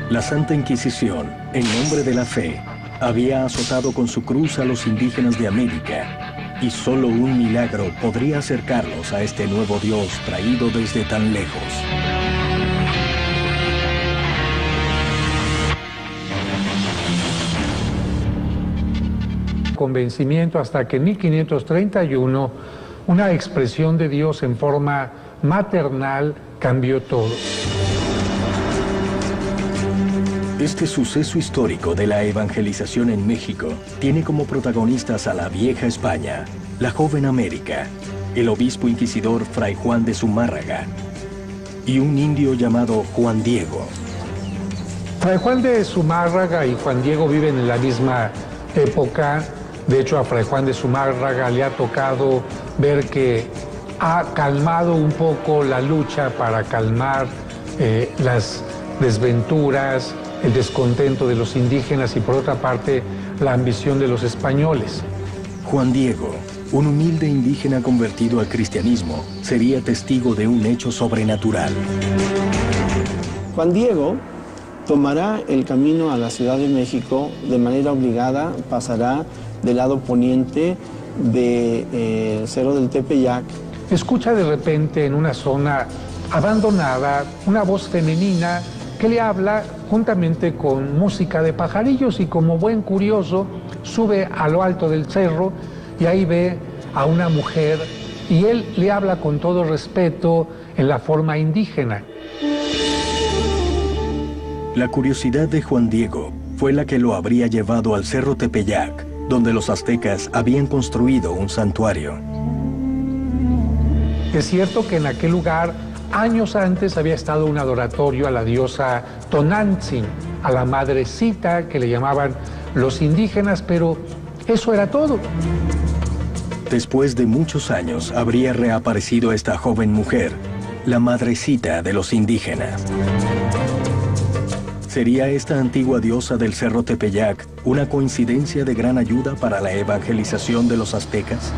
La Santa Inquisición, en nombre de la fe, había azotado con su cruz a los indígenas de América, y solo un milagro podría acercarlos a este nuevo Dios traído desde tan lejos. Convencimiento hasta que en 1531 una expresión de Dios en forma maternal cambió todo. Este suceso histórico de la evangelización en México tiene como protagonistas a la vieja España, la joven América, el obispo inquisidor Fray Juan de Zumárraga y un indio llamado Juan Diego. Fray Juan de Zumárraga y Juan Diego viven en la misma época. De hecho, a Fray Juan de Zumárraga le ha tocado ver que ha calmado un poco la lucha para calmar las desventuras, el descontento de los indígenas y, por otra parte, la ambición de los españoles. Juan Diego, un humilde indígena convertido al cristianismo, sería testigo de un hecho sobrenatural. Juan Diego tomará el camino a la Ciudad de México de manera obligada, pasará del lado poniente del Cerro del Tepeyac. Escucha de repente en una zona abandonada una voz femenina que le habla juntamente con música de pajarillos, y como buen curioso sube a lo alto del cerro y ahí ve a una mujer y él le habla con todo respeto en la forma indígena. La curiosidad de Juan Diego fue la que lo habría llevado al Cerro Tepeyac, donde los aztecas habían construido un santuario. Es cierto que en aquel lugar, años antes, había estado un adoratorio a la diosa Tonantzin, a la madrecita que le llamaban los indígenas, pero eso era todo. Después de muchos años, habría reaparecido esta joven mujer, la madrecita de los indígenas. ¿Sería esta antigua diosa del Cerro Tepeyac una coincidencia de gran ayuda para la evangelización de los aztecas?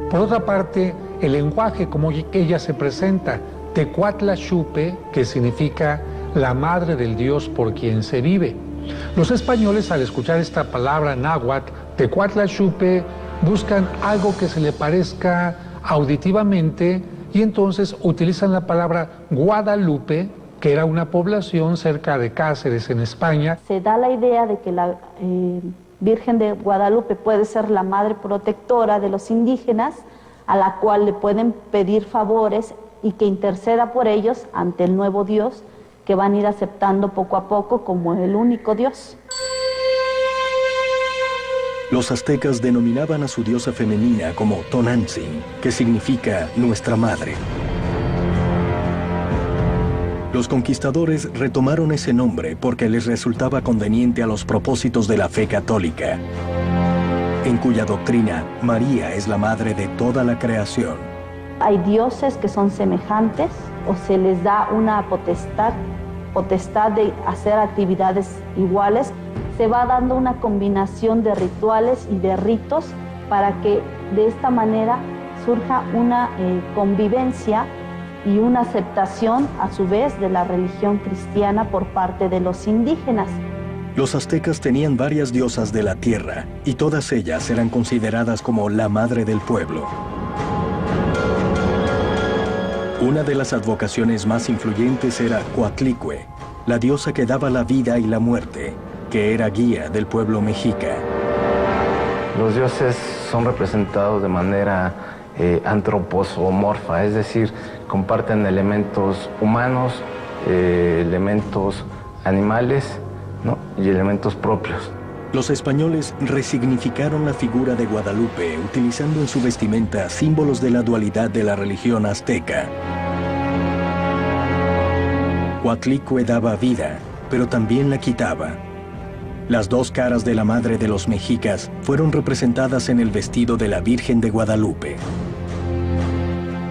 Por otra parte, el lenguaje como ella se presenta, Tecuatlaxupe, que significa la madre del Dios por quien se vive. Los españoles, al escuchar esta palabra náhuatl, Tecuatlaxupe, buscan algo que se le parezca auditivamente y entonces utilizan la palabra Guadalupe, que era una población cerca de Cáceres, en España. Se da la idea de que la Virgen de Guadalupe puede ser la madre protectora de los indígenas, a la cual le pueden pedir favores y que interceda por ellos ante el nuevo Dios, que van a ir aceptando poco a poco como el único Dios. Los aztecas denominaban a su diosa femenina como Tonantzin, que significa nuestra madre. Los conquistadores retomaron ese nombre porque les resultaba conveniente a los propósitos de la fe católica, en cuya doctrina María es la madre de toda la creación. Hay dioses que son semejantes o se les da una potestad de hacer actividades iguales. Se va dando una combinación de rituales y de ritos para que de esta manera surja una convivencia y una aceptación a su vez de la religión cristiana por parte de los indígenas. Los aztecas tenían varias diosas de la tierra y todas ellas eran consideradas como la madre del pueblo. Una de las advocaciones más influyentes era Coatlicue, la diosa que daba la vida y la muerte, que era guía del pueblo mexica. Los dioses son representados de manera antropomorfa, es decir, comparten elementos humanos, elementos animales, ¿no? y elementos propios. Los españoles resignificaron la figura de Guadalupe utilizando en su vestimenta símbolos de la dualidad de la religión azteca. Coatlicue daba vida, pero también la quitaba. Las dos caras de la madre de los mexicas fueron representadas en el vestido de la Virgen de Guadalupe.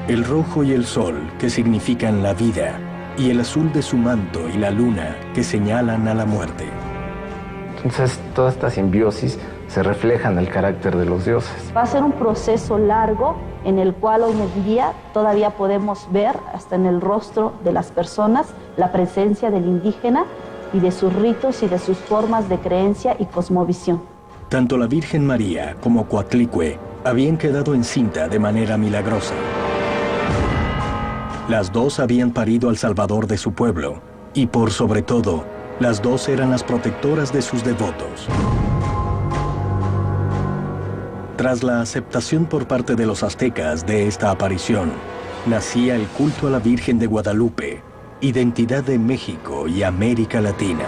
El rojo y el sol, que significan la vida, y el azul de su manto y la luna, que señalan a la muerte. Entonces, toda esta simbiosis se refleja en el carácter de los dioses. Va a ser un proceso largo en el cual hoy en día todavía podemos ver hasta en el rostro de las personas la presencia del indígena y de sus ritos y de sus formas de creencia y cosmovisión. Tanto la Virgen María como Coatlicue habían quedado encinta de manera milagrosa. Las dos habían parido al Salvador de su pueblo y, por sobre todo, las dos eran las protectoras de sus devotos. Tras la aceptación por parte de los aztecas de esta aparición, nacía el culto a la Virgen de Guadalupe, identidad de México y América Latina.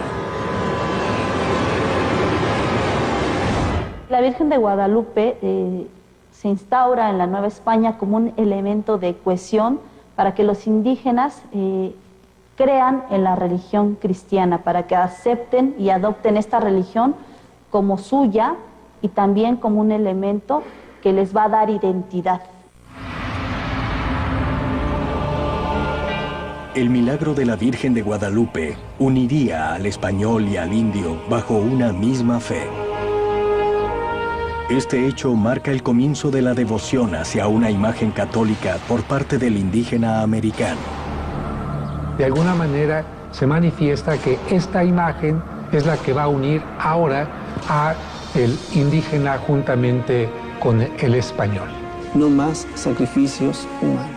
La Virgen de Guadalupe se instaura en la Nueva España como un elemento de cohesión para que los indígenas crean en la religión cristiana, para que acepten y adopten esta religión como suya y también como un elemento que les va a dar identidad. El milagro de la Virgen de Guadalupe uniría al español y al indio bajo una misma fe. Este hecho marca el comienzo de la devoción hacia una imagen católica por parte del indígena americano. De alguna manera se manifiesta que esta imagen es la que va a unir ahora a el indígena juntamente con el español. No más sacrificios humanos.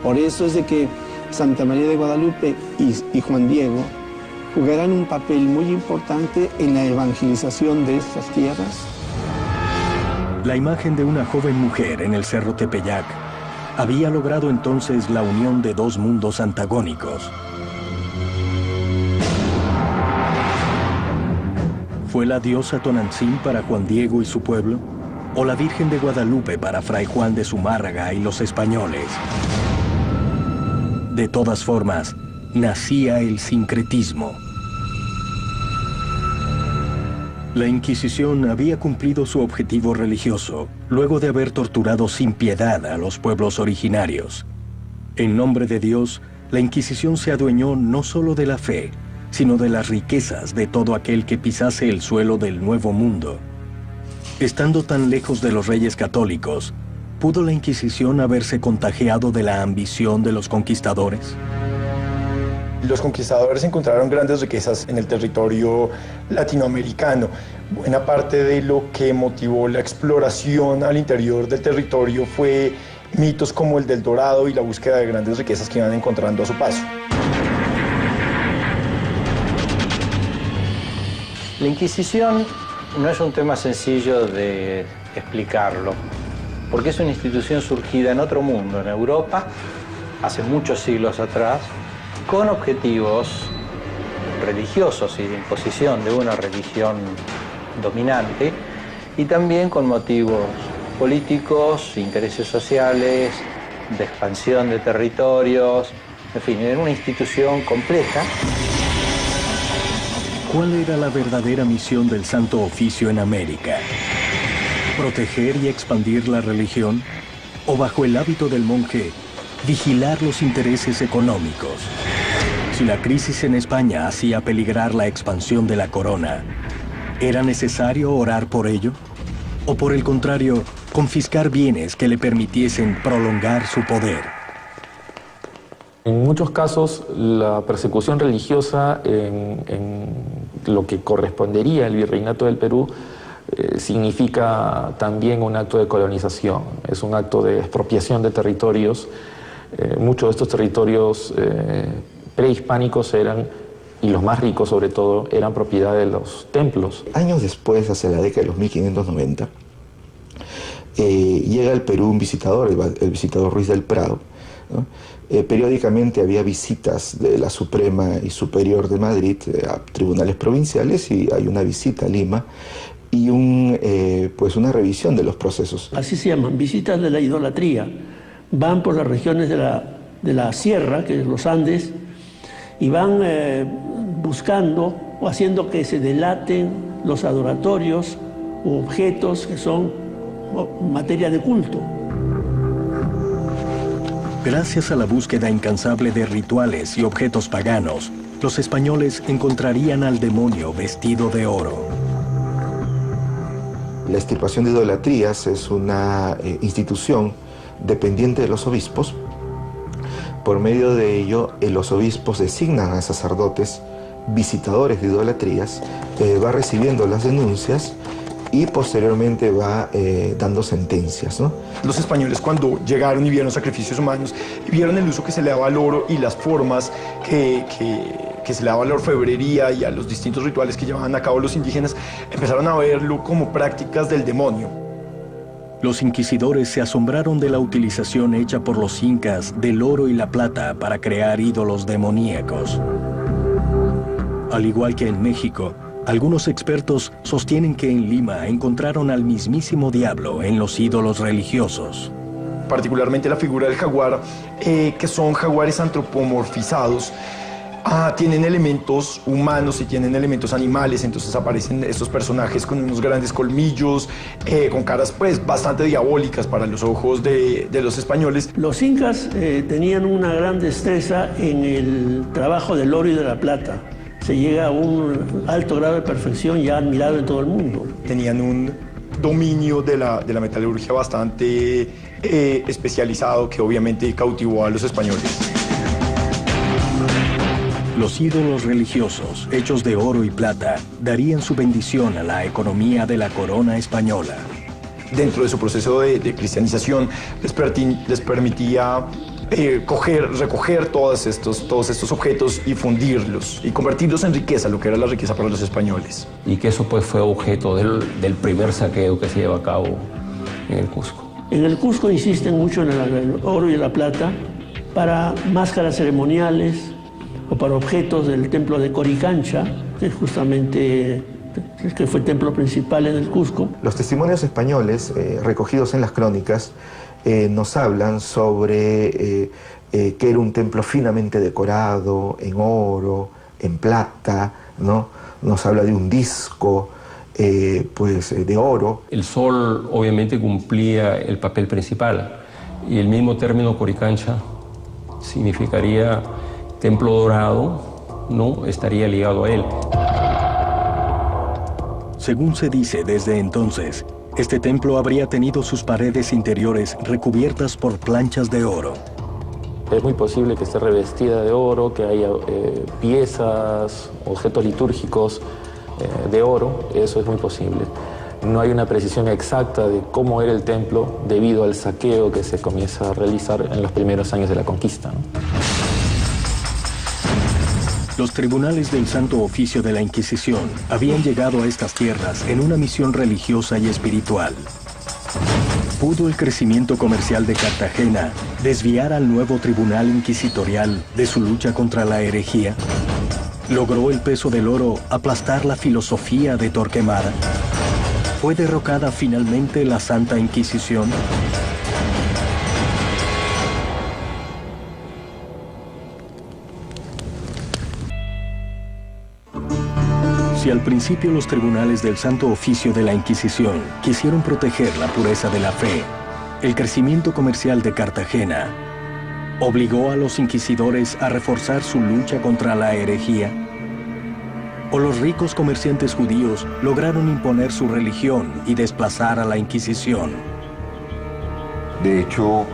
Por eso es de que Santa María de Guadalupe y Juan Diego jugarán un papel muy importante en la evangelización de estas tierras. La imagen de una joven mujer en el Cerro Tepeyac había logrado entonces la unión de dos mundos antagónicos. ¿Fue la diosa Tonantzin para Juan Diego y su pueblo? ¿O la Virgen de Guadalupe para Fray Juan de Zumárraga y los españoles? De todas formas, nacía el sincretismo. La Inquisición había cumplido su objetivo religioso, luego de haber torturado sin piedad a los pueblos originarios. En nombre de Dios, la Inquisición se adueñó no solo de la fe, sino de las riquezas de todo aquel que pisase el suelo del Nuevo Mundo. Estando tan lejos de los reyes católicos, ¿pudo la Inquisición haberse contagiado de la ambición de los conquistadores? Los conquistadores encontraron grandes riquezas en el territorio latinoamericano. Buena parte de lo que motivó la exploración al interior del territorio fue mitos como el del Dorado y la búsqueda de grandes riquezas que iban encontrando a su paso. La Inquisición no es un tema sencillo de explicarlo, porque es una institución surgida en otro mundo, en Europa, hace muchos siglos atrás, con objetivos religiosos y de imposición de una religión dominante, y también con motivos políticos, intereses sociales, de expansión de territorios, en fin, era una institución compleja. ¿Cuál era la verdadera misión del Santo Oficio en América? ¿Proteger y expandir la religión? ¿O bajo el hábito del monje, vigilar los intereses económicos? Si la crisis en España hacía peligrar la expansión de la corona, ¿era necesario orar por ello? ¿O por el contrario, confiscar bienes que le permitiesen prolongar su poder? En muchos casos, la persecución religiosa en lo que correspondería al virreinato del Perú significa también un acto de colonización, es un acto de expropiación de territorios. Muchos de estos territorios prehispánicos eran, y los más ricos sobre todo, eran propiedad de los templos. Años después, hacia la década de los 1590, llega al Perú un visitador, el visitador Ruiz del Prado, ¿no? Periódicamente había visitas de la Suprema y Superior de Madrid a tribunales provinciales, y hay una visita a Lima y pues una revisión de los procesos. Así se llaman, visitas de la idolatría. Van por las regiones de la sierra, que es los Andes, y van buscando o haciendo que se delaten los adoratorios u objetos que son materia de culto. Gracias a la búsqueda incansable de rituales y objetos paganos, los españoles encontrarían al demonio vestido de oro. La extirpación de idolatrías es una institución dependiente de los obispos. Por medio de ello, los obispos designan a sacerdotes visitadores de idolatrías, va recibiendo las denuncias y posteriormente va dando sentencias, ¿no? Los españoles, cuando llegaron y vieron sacrificios humanos, y vieron el uso que se le daba al oro y las formas que se le daba a la orfebrería y a los distintos rituales que llevaban a cabo los indígenas, empezaron a verlo como prácticas del demonio. Los inquisidores se asombraron de la utilización hecha por los incas del oro y la plata para crear ídolos demoníacos. Al igual que en México, algunos expertos sostienen que en Lima encontraron al mismísimo diablo en los ídolos religiosos. Particularmente la figura del jaguar, que son jaguares antropomorfizados, tienen elementos humanos y tienen elementos animales, entonces aparecen estos personajes con unos grandes colmillos, con caras pues bastante diabólicas para los ojos de los españoles. Los incas tenían una gran destreza en el trabajo del oro y de la plata. Se llega a un alto grado de perfección ya admirado en todo el mundo. Tenían un dominio de la metalurgia bastante especializado que obviamente cautivó a los españoles. Los ídolos religiosos, hechos de oro y plata, darían su bendición a la economía de la corona española. Dentro de su proceso de cristianización les permitía recoger todos estos objetos y fundirlos y convertirlos en riqueza, lo que era la riqueza para los españoles. Y que eso pues fue objeto del primer saqueo que se lleva a cabo en el Cusco. En el Cusco insisten mucho en el oro y la plata para máscaras ceremoniales o para objetos del templo de Coricancha, que es justamente que fue el templo principal en el Cusco. Los testimonios españoles recogidos en las crónicas nos hablan sobre que era un templo finamente decorado en oro, en plata, ¿no? Nos habla de un disco de oro. El sol obviamente cumplía el papel principal y el mismo término Coricancha significaría templo dorado, ¿no? Estaría ligado a él. Según se dice desde entonces, este templo habría tenido sus paredes interiores recubiertas por planchas de oro. Es muy posible que esté revestida de oro, que haya piezas, objetos litúrgicos de oro, eso es muy posible. No hay una precisión exacta de cómo era el templo debido al saqueo que se comienza a realizar en los primeros años de la conquista, ¿no? Los tribunales del Santo Oficio de la Inquisición habían llegado a estas tierras en una misión religiosa y espiritual. ¿Pudo el crecimiento comercial de Cartagena desviar al nuevo tribunal inquisitorial de su lucha contra la herejía? ¿Logró el peso del oro aplastar la filosofía de Torquemada? ¿Fue derrocada finalmente la Santa Inquisición? Si al principio los tribunales del Santo Oficio de la Inquisición quisieron proteger la pureza de la fe, el crecimiento comercial de Cartagena obligó a los inquisidores a reforzar su lucha contra la herejía. ¿O los ricos comerciantes judíos lograron imponer su religión y desplazar a la Inquisición? De hecho,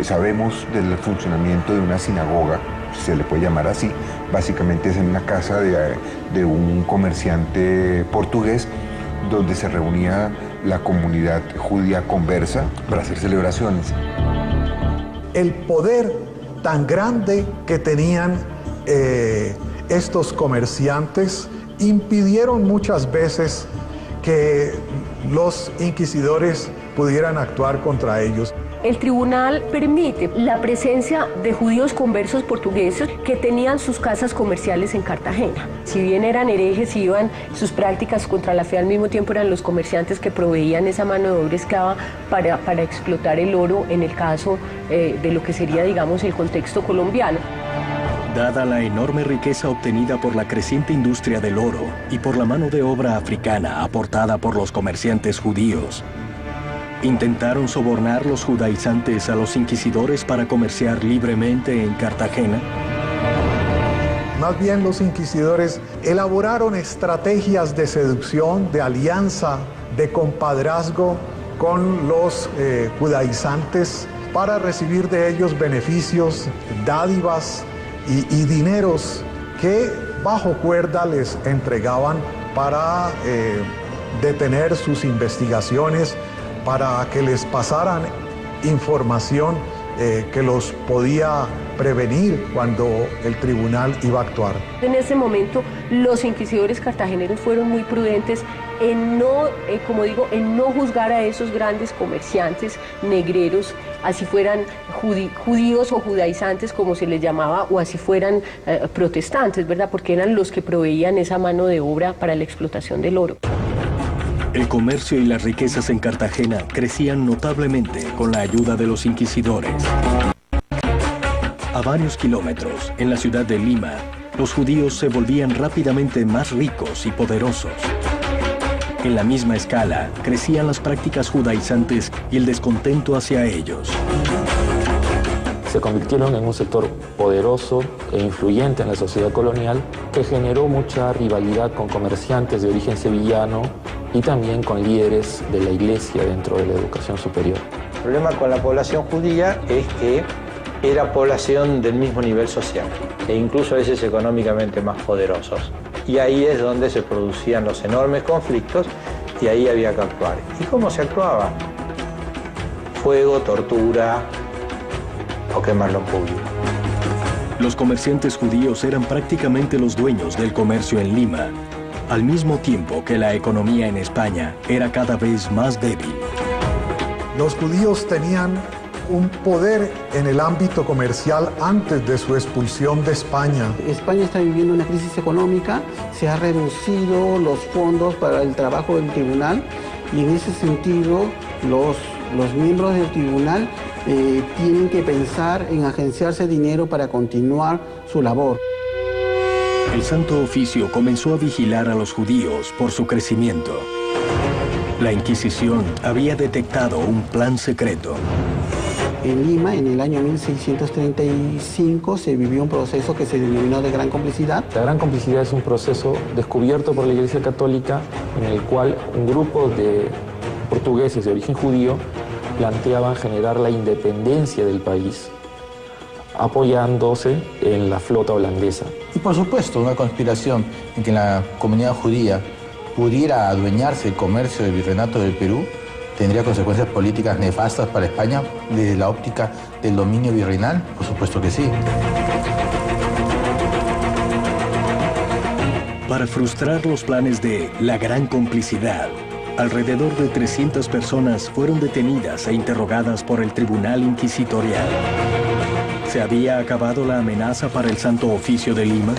sabemos del funcionamiento de una sinagoga, si se le puede llamar así. Básicamente es en una casa de un comerciante portugués donde se reunía la comunidad judía conversa para hacer celebraciones. El poder tan grande que tenían estos comerciantes impidieron muchas veces que los inquisidores pudieran actuar contra ellos. El tribunal permite la presencia de judíos conversos portugueses que tenían sus casas comerciales en Cartagena. Si bien eran herejes y iban sus prácticas contra la fe, al mismo tiempo eran los comerciantes que proveían esa mano de obra esclava para explotar el oro en el caso de lo que sería, digamos, el contexto colombiano. Dada la enorme riqueza obtenida por la creciente industria del oro y por la mano de obra africana aportada por los comerciantes judíos, ¿intentaron sobornar los judaizantes a los inquisidores para comerciar libremente en Cartagena? Más bien los inquisidores elaboraron estrategias de seducción, de alianza, de compadrazgo con los judaizantes para recibir de ellos beneficios, dádivas y dineros que bajo cuerda les entregaban para detener sus investigaciones, para que les pasaran información que los podía prevenir cuando el tribunal iba a actuar. En ese momento, los inquisidores cartageneros fueron muy prudentes en no, en no juzgar a esos grandes comerciantes negreros, así fueran judíos o judaizantes, como se les llamaba, o así fueran protestantes, ¿verdad? Porque eran los que proveían esa mano de obra para la explotación del oro. El comercio y las riquezas en Cartagena crecían notablemente con la ayuda de los inquisidores. A varios kilómetros, en la ciudad de Lima, los judíos se volvían rápidamente más ricos y poderosos. En la misma escala, crecían las prácticas judaizantes y el descontento hacia ellos. Se convirtieron en un sector poderoso e influyente en la sociedad colonial que generó mucha rivalidad con comerciantes de origen sevillano y también con líderes de la iglesia dentro de la educación superior. El problema con la población judía es que era población del mismo nivel social e incluso a veces económicamente más poderosos. Y ahí es donde se producían los enormes conflictos y ahí había que actuar. ¿Y cómo se actuaba? Fuego, tortura o quemarlo en público. Los comerciantes judíos eran prácticamente los dueños del comercio en Lima, al mismo tiempo que la economía en España era cada vez más débil. Los judíos tenían un poder en el ámbito comercial antes de su expulsión de España. España está viviendo una crisis económica, se han reducido los fondos para el trabajo del tribunal y en ese sentido los miembros del tribunal tienen que pensar en agenciarse dinero para continuar su labor. El Santo Oficio comenzó a vigilar a los judíos por su crecimiento. La Inquisición había detectado un plan secreto. En Lima, en el año 1635, se vivió un proceso que se denominó de Gran Complicidad. La Gran Complicidad es un proceso descubierto por la Iglesia Católica en el cual un grupo de portugueses de origen judío planteaban generar la independencia del país, apoyándose en la flota holandesa. Y por supuesto, una conspiración en que la comunidad judía pudiera adueñarse del comercio del virreinato del Perú tendría consecuencias políticas nefastas para España desde la óptica del dominio virreinal. Por supuesto que sí. Para frustrar los planes de la Gran Complicidad, alrededor de 300 personas fueron detenidas e interrogadas por el Tribunal Inquisitorial. ¿Se había acabado la amenaza para el Santo Oficio de Lima?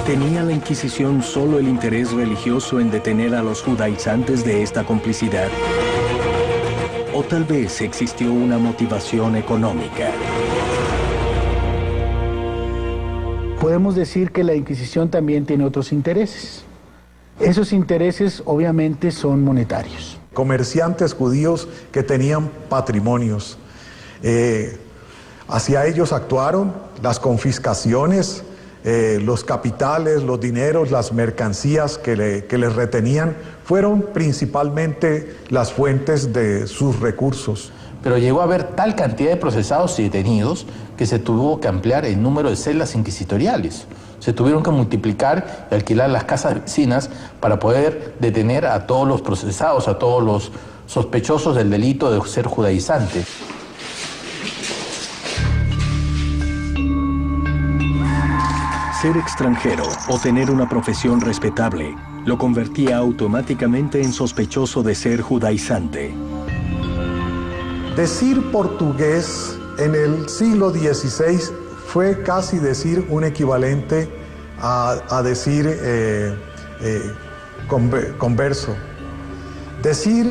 ¿Tenía la Inquisición solo el interés religioso en detener a los judaizantes de esta complicidad? ¿O tal vez existió una motivación económica? Podemos decir que la Inquisición también tiene otros intereses. Esos intereses obviamente son monetarios. Comerciantes judíos que tenían patrimonios. Hacia ellos actuaron las confiscaciones, los capitales, los dineros, las mercancías que les retenían, fueron principalmente las fuentes de sus recursos. Pero llegó a haber tal cantidad de procesados y detenidos que se tuvo que ampliar el número de celdas inquisitoriales. Se tuvieron que multiplicar y alquilar las casas vecinas para poder detener a todos los procesados, a todos los sospechosos del delito de ser judaizantes. Ser extranjero o tener una profesión respetable lo convertía automáticamente en sospechoso de ser judaizante. Decir portugués en el siglo XVI fue casi decir un equivalente a decir converso. Decir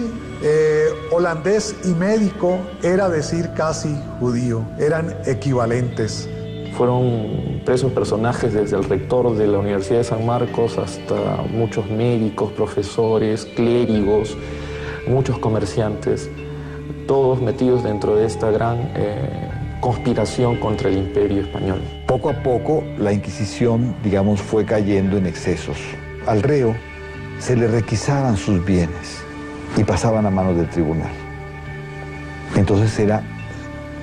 holandés y médico era decir casi judío, eran equivalentes. Fueron presos personajes desde el rector de la Universidad de San Marcos hasta muchos médicos, profesores, clérigos, muchos comerciantes, todos metidos dentro de esta gran conspiración contra el Imperio español. Poco a poco la Inquisición, digamos, fue cayendo en excesos. Al reo se le requisaban sus bienes y pasaban a manos del tribunal. Entonces era,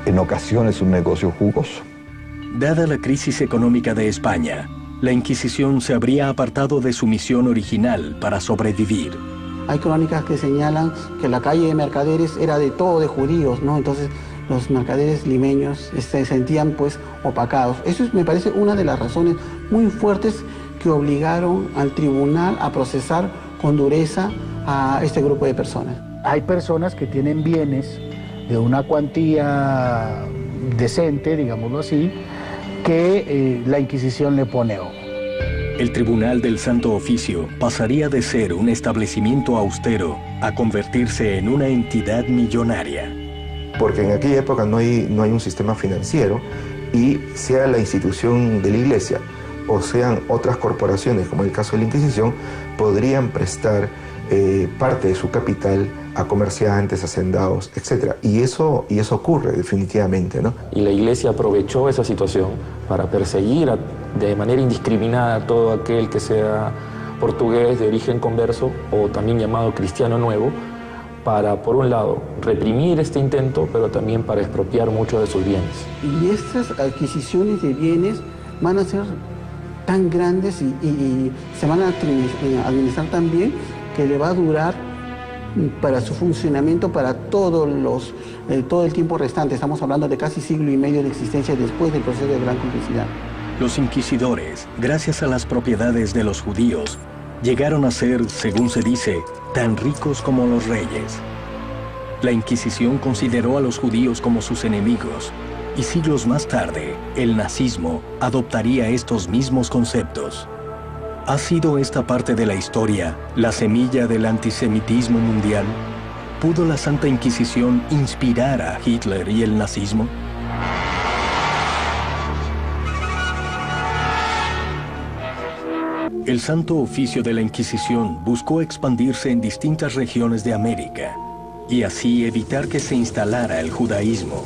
en ocasiones, un negocio jugoso. Dada la crisis económica de España, la Inquisición se habría apartado de su misión original para sobrevivir. Hay crónicas que señalan que la calle de mercaderes era de todo de judíos, ¿no? Entonces los mercaderes limeños se sentían pues opacados. Eso me parece una de las razones muy fuertes que obligaron al tribunal a procesar con dureza a este grupo de personas. Hay personas que tienen bienes de una cuantía decente, digámoslo así, que la Inquisición le pone ojo. El Tribunal del Santo Oficio pasaría de ser un establecimiento austero a convertirse en una entidad millonaria. Porque en aquella época no hay un sistema financiero y sea la institución de la Iglesia o sean otras corporaciones, como el caso de la Inquisición, podrían prestar parte de su capital a comerciantes, hacendados, etc. Y eso ocurre definitivamente, ¿no? Y la Iglesia aprovechó esa situación para perseguir de manera indiscriminada a todo aquel que sea portugués de origen converso o también llamado cristiano nuevo, para, por un lado, reprimir este intento, pero también para expropiar muchos de sus bienes. Y estas adquisiciones de bienes van a ser tan grandes y se van a administrar tan bien que le va a durar para su funcionamiento para todo el tiempo restante. Estamos hablando de casi siglo y medio de existencia después del proceso de gran complicidad. Los inquisidores, gracias a las propiedades de los judíos, llegaron a ser, según se dice, tan ricos como los reyes. La Inquisición consideró a los judíos como sus enemigos, y siglos más tarde, el nazismo adoptaría estos mismos conceptos. ¿Ha sido esta parte de la historia la semilla del antisemitismo mundial? ¿Pudo la Santa Inquisición inspirar a Hitler y el nazismo? El Santo Oficio de la Inquisición buscó expandirse en distintas regiones de América y así evitar que se instalara el judaísmo.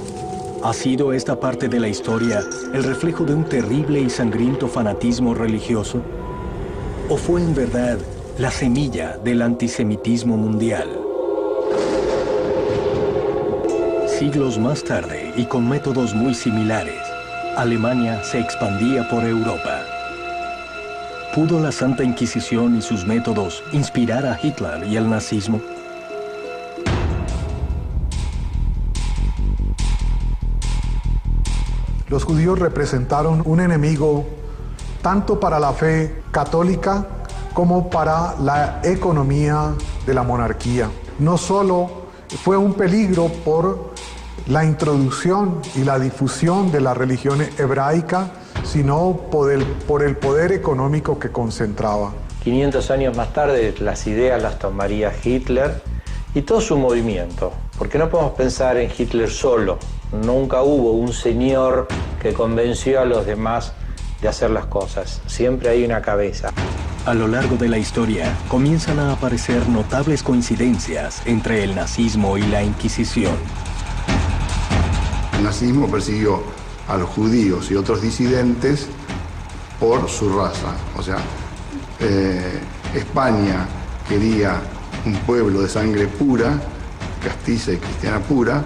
¿Ha sido esta parte de la historia el reflejo de un terrible y sangriento fanatismo religioso? ¿O fue en verdad la semilla del antisemitismo mundial? Siglos más tarde, y con métodos muy similares, Alemania se expandía por Europa. ¿Pudo la Santa Inquisición y sus métodos inspirar a Hitler y al nazismo? Los judíos representaron un enemigo tanto para la fe católica como para la economía de la monarquía. No solo fue un peligro por la introducción y la difusión de la religión hebraica, sino por el poder económico que concentraba. 500 años más tarde las ideas las tomaría Hitler y todo su movimiento, porque no podemos pensar en Hitler solo. Nunca hubo un señor que convenció a los demás de hacer las cosas. Siempre hay una cabeza. A lo largo de la historia comienzan a aparecer notables coincidencias entre el nazismo y la Inquisición. El nazismo persiguió a los judíos y otros disidentes por su raza. O sea, España quería un pueblo de sangre pura, castiza y cristiana pura,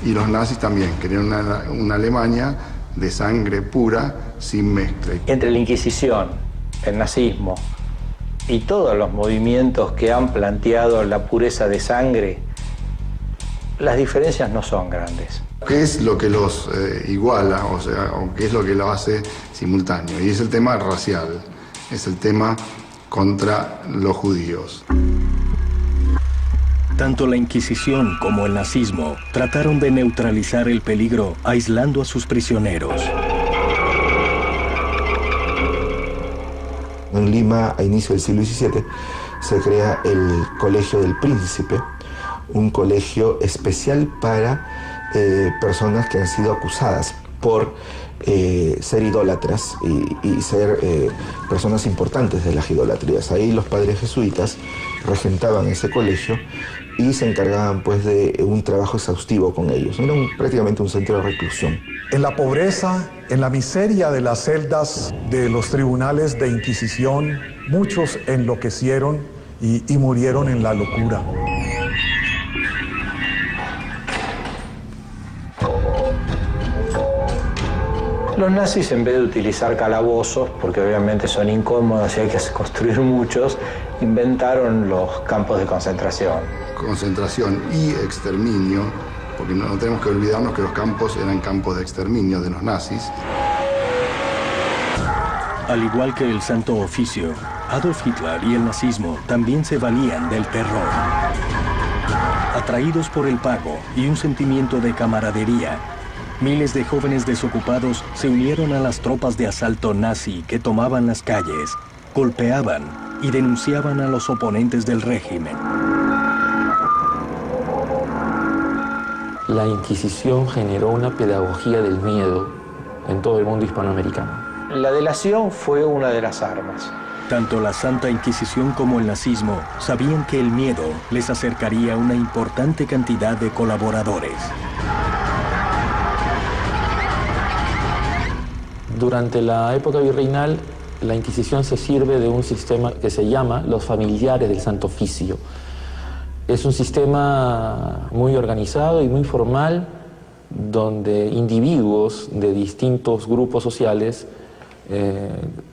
y los nazis también querían una Alemania de sangre pura, sin mezcla. Entre la Inquisición, el nazismo y todos los movimientos que han planteado la pureza de sangre, las diferencias no son grandes. ¿Qué es lo que los iguala, o qué es lo que lo hace simultáneo? Y es el tema racial, es el tema contra los judíos. Tanto la Inquisición como el nazismo trataron de neutralizar el peligro aislando a sus prisioneros. En Lima, a inicio del siglo XVII, se crea el Colegio del Príncipe, un colegio especial para personas que han sido acusadas por ser idólatras y ser personas importantes de las idolatrías. Ahí los padres jesuitas regentaban ese colegio y se encargaban pues de un trabajo exhaustivo con ellos. Era prácticamente un centro de reclusión. En la pobreza, en la miseria de las celdas de los tribunales de Inquisición, muchos enloquecieron y murieron en la locura. Los nazis, en vez de utilizar calabozos, porque obviamente son incómodos y hay que construir muchos, inventaron los campos de concentración. Concentración y exterminio, porque no tenemos que olvidarnos que los campos eran campos de exterminio de los nazis. Al igual que el Santo Oficio, Adolf Hitler y el nazismo también se valían del terror. Atraídos por el pago y un sentimiento de camaradería, miles de jóvenes desocupados se unieron a las tropas de asalto nazi que tomaban las calles, golpeaban y denunciaban a los oponentes del régimen. La Inquisición generó una pedagogía del miedo en todo el mundo hispanoamericano. La delación fue una de las armas. Tanto la Santa Inquisición como el nazismo sabían que el miedo les acercaría a una importante cantidad de colaboradores. Durante la época virreinal, la Inquisición se sirve de un sistema que se llama los familiares del Santo Oficio. Es un sistema muy organizado y muy formal, donde individuos de distintos grupos sociales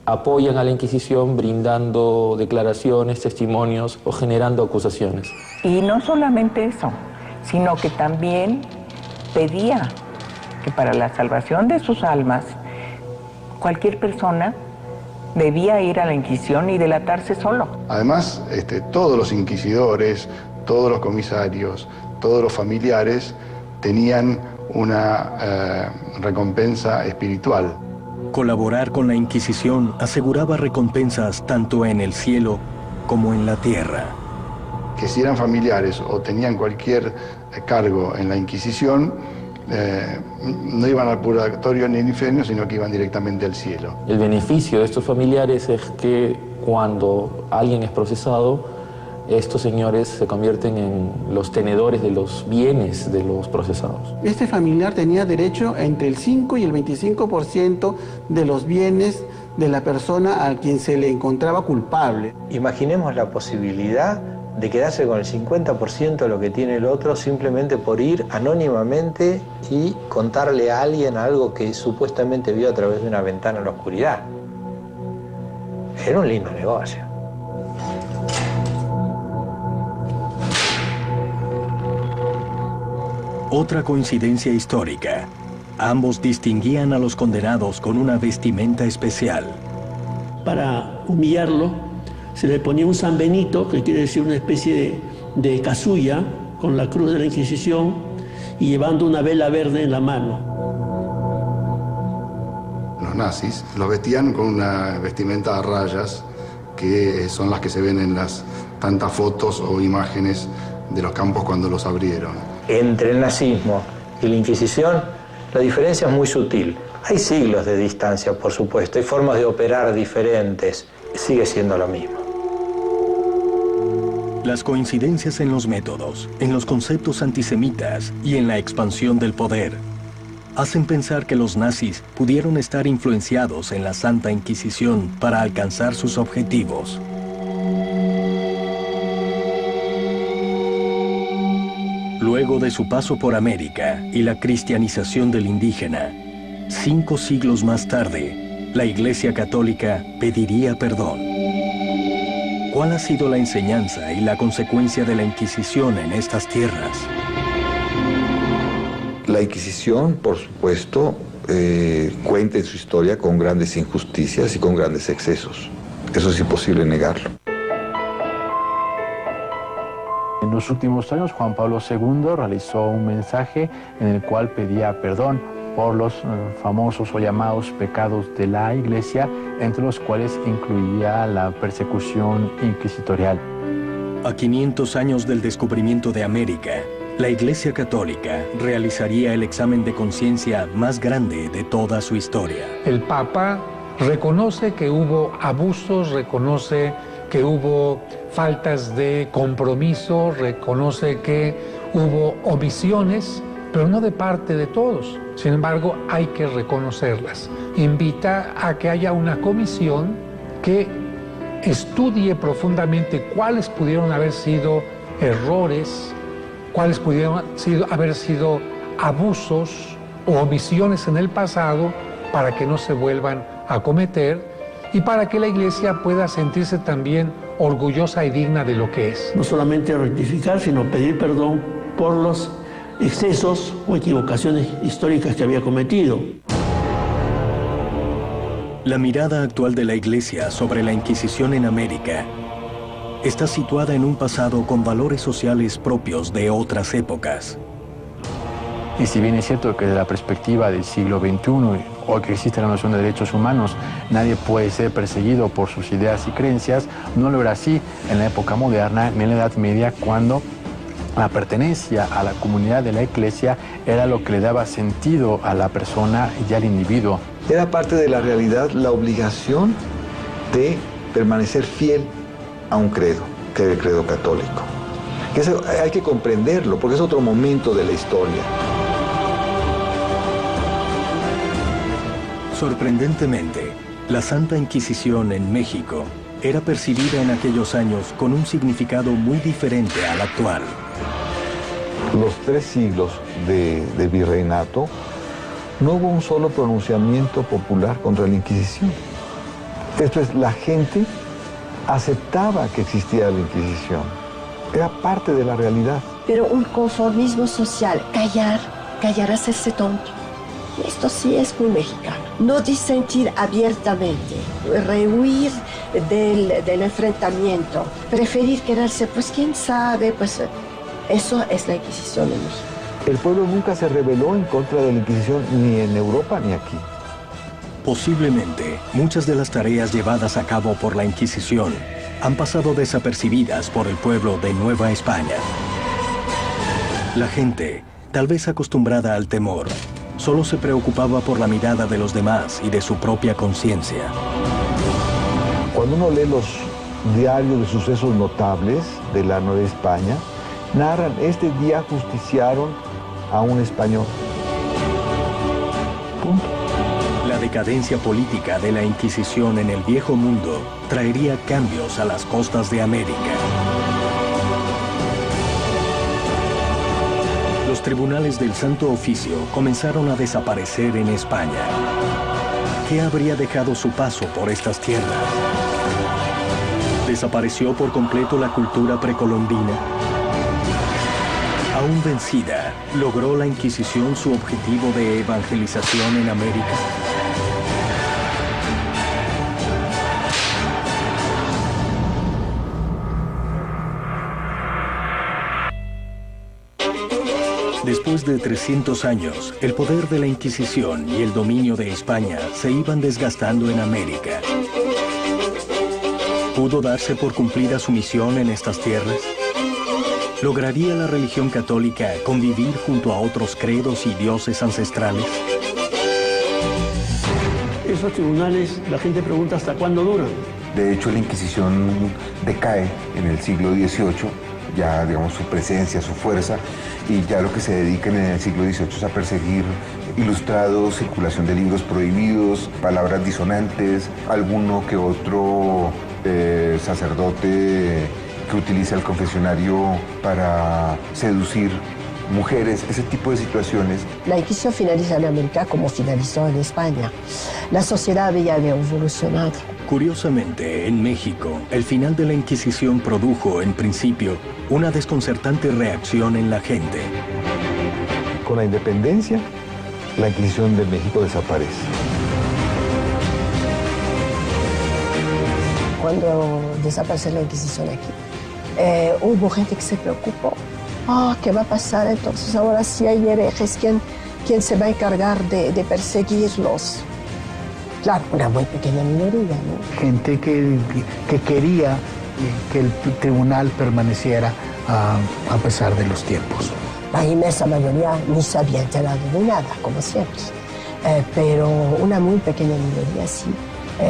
apoyan a la Inquisición brindando declaraciones, testimonios o generando acusaciones. Y no solamente eso, sino que también pedía que para la salvación de sus almas, cualquier persona debía ir a la Inquisición y delatarse solo. Además, todos los inquisidores, todos los comisarios, todos los familiares tenían una recompensa espiritual. Colaborar con la Inquisición aseguraba recompensas tanto en el cielo como en la tierra. Que si eran familiares o tenían cualquier cargo en la Inquisición, no iban al purgatorio ni al infierno, sino que iban directamente al cielo. El beneficio de estos familiares es que cuando alguien es procesado, estos señores se convierten en los tenedores de los bienes de los procesados. Este familiar tenía derecho a entre el 5 y el 25% de los bienes de la persona a quien se le encontraba culpable. Imaginemos la posibilidad de quedarse con el 50% de lo que tiene el otro simplemente por ir anónimamente y contarle a alguien algo que supuestamente vio a través de una ventana en la oscuridad. Era un lindo negocio. Otra coincidencia histórica. Ambos distinguían a los condenados con una vestimenta especial. Para humillarlo, se le ponía un San Benito, que quiere decir una especie de casulla, con la cruz de la Inquisición, y llevando una vela verde en la mano. Los nazis los vestían con una vestimenta a rayas, que son las que se ven en las tantas fotos o imágenes de los campos cuando los abrieron. Entre el nazismo y la Inquisición, la diferencia es muy sutil. Hay siglos de distancia, por supuesto, hay formas de operar diferentes. Sigue siendo lo mismo. Las coincidencias en los métodos, en los conceptos antisemitas y en la expansión del poder hacen pensar que los nazis pudieron estar influenciados en la Santa Inquisición para alcanzar sus objetivos. Luego de su paso por América y la cristianización del indígena, 5 siglos más tarde, la Iglesia Católica pediría perdón. ¿Cuál ha sido la enseñanza y la consecuencia de la Inquisición en estas tierras? La Inquisición, por supuesto, cuenta en su historia con grandes injusticias y con grandes excesos. Eso es imposible negarlo. En los últimos años, Juan Pablo II realizó un mensaje en el cual pedía perdón por los famosos o llamados pecados de la Iglesia, entre los cuales incluía la persecución inquisitorial. A 500 años del descubrimiento de América, La Iglesia Católica realizaría el examen de conciencia más grande de toda su historia. El Papa reconoce que hubo abusos, reconoce que hubo faltas de compromiso, reconoce que hubo omisiones, pero no de parte de todos. Sin embargo, hay que reconocerlas. Invita a que haya una comisión que estudie profundamente cuáles pudieron haber sido errores, cuáles pudieron haber sido abusos o omisiones en el pasado para que no se vuelvan a cometer y para que la Iglesia pueda sentirse también orgullosa y digna de lo que es. No solamente rectificar, sino pedir perdón por los excesos o equivocaciones históricas que había cometido. La mirada actual de la Iglesia sobre la Inquisición en América está situada en un pasado con valores sociales propios de otras épocas. Y si bien es cierto que desde la perspectiva del siglo XXI, hoy que existe la noción de derechos humanos, nadie puede ser perseguido por sus ideas y creencias, no lo era así en la época moderna, ni en la Edad Media, cuando la pertenencia a la comunidad de la Iglesia era lo que le daba sentido a la persona y al individuo. Era parte de la realidad la obligación de permanecer fiel a un credo, que es el credo católico. Que eso hay que comprenderlo, porque es otro momento de la historia. Sorprendentemente, la Santa Inquisición en México era percibida en aquellos años con un significado muy diferente al actual. Los 3 siglos de virreinato, no hubo un solo pronunciamiento popular contra la Inquisición. Esto es, la gente aceptaba que existía la Inquisición. Era parte de la realidad. Pero un conformismo social, callar, hacerse tonto. Esto sí es muy mexicano. No disentir abiertamente, rehuir del enfrentamiento, preferir quedarse, pues quién sabe, pues eso es la Inquisición en México. El pueblo nunca se rebeló en contra de la Inquisición, ni en Europa ni aquí. Posiblemente, muchas de las tareas llevadas a cabo por la Inquisición han pasado desapercibidas por el pueblo de Nueva España. La gente, tal vez acostumbrada al temor, solo se preocupaba por la mirada de los demás y de su propia conciencia. Cuando uno lee los diarios de sucesos notables de la Nueva España, narran, este día justiciaron a un español. Punto. La decadencia política de la Inquisición en el Viejo Mundo traería cambios a las costas de América. Los tribunales del Santo Oficio comenzaron a desaparecer en España. ¿Qué habría dejado su paso por estas tierras? ¿Desapareció por completo la cultura precolombina? Aún vencida, ¿logró la Inquisición su objetivo de evangelización en América? Después de 300 años, el poder de la Inquisición y el dominio de España se iban desgastando en América. ¿Pudo darse por cumplida su misión en estas tierras? ¿Lograría la religión católica convivir junto a otros credos y dioses ancestrales? Esos tribunales, la gente pregunta hasta cuándo duran. De hecho, la Inquisición decae en el siglo XVIII, ya digamos su presencia, su fuerza, y ya lo que se dedican en el siglo XVIII es a perseguir ilustrados, circulación de libros prohibidos, palabras disonantes, alguno que otro sacerdote que utiliza el confesionario para seducir mujeres, ese tipo de situaciones. La Inquisición finaliza en América como finalizó en España. La sociedad había evolucionado. Curiosamente, en México, el final de la Inquisición produjo, en principio, una desconcertante reacción en la gente. Con la independencia, la Inquisición de México desaparece. Cuando desapareció la Inquisición aquí, hubo gente que se preocupó. ¿Qué va a pasar entonces? Ahora si hay herejes, ¿quién se va a encargar de perseguirlos? Claro, una muy pequeña minoría, ¿no? Gente que quería que el tribunal permaneciera a pesar de los tiempos. La inmensa mayoría no se había enterado de nada, como siempre. Pero una muy pequeña minoría sí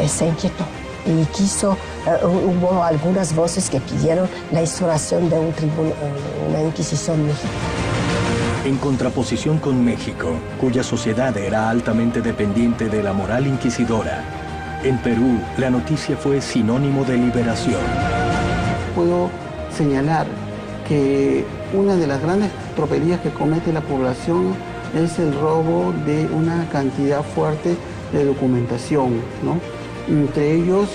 se inquietó y quiso, hubo algunas voces que pidieron la instauración de una Inquisición mexicana. En contraposición con México, cuya sociedad era altamente dependiente de la moral inquisidora, en Perú la noticia fue sinónimo de liberación. Puedo señalar que una de las grandes tropelías que comete la población es el robo de una cantidad fuerte de documentación, ¿no? Entre ellos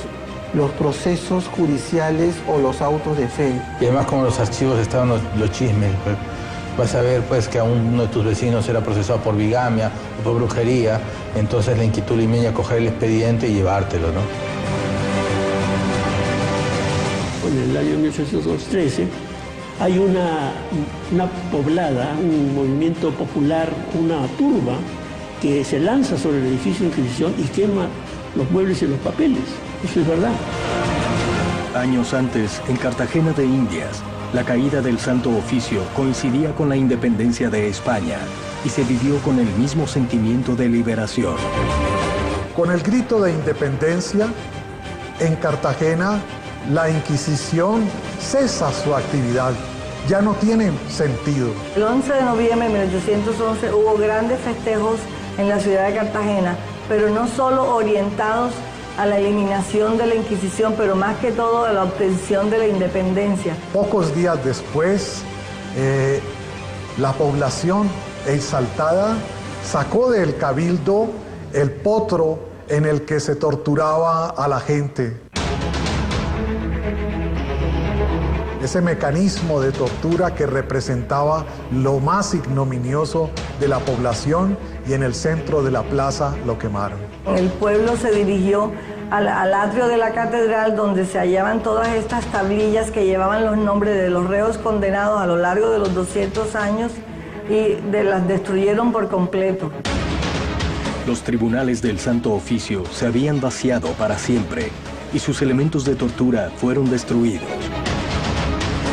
los procesos judiciales o los autos de fe. Y además, como los archivos estaban los chismes, pues, vas a ver pues, que a uno de tus vecinos era procesado por bigamia o por brujería, entonces la inquietud limeña coger el expediente y llevártelo, ¿no? En el año 1813 hay una poblada, un movimiento popular, una turba que se lanza sobre el edificio de Inquisición y quema los muebles y los papeles. Eso es verdad. Años antes, en Cartagena de Indias, la caída del Santo Oficio coincidía con la independencia de España y se vivió con el mismo sentimiento de liberación. Con el grito de independencia, en Cartagena, la Inquisición cesa su actividad. Ya no tiene sentido. El 11 de noviembre de 1811 hubo grandes festejos en la ciudad de Cartagena, pero no solo orientados a la eliminación de la Inquisición, pero más que todo a la obtención de la independencia. Pocos días después, la población exaltada sacó del cabildo el potro en el que se torturaba a la gente. Ese mecanismo de tortura que representaba lo más ignominioso de la población, y en el centro de la plaza lo quemaron. El pueblo se dirigió al atrio de la catedral, donde se hallaban todas estas tablillas que llevaban los nombres de los reos condenados a lo largo de los 200 años y las destruyeron por completo. Los tribunales del Santo Oficio se habían vaciado para siempre y sus elementos de tortura fueron destruidos.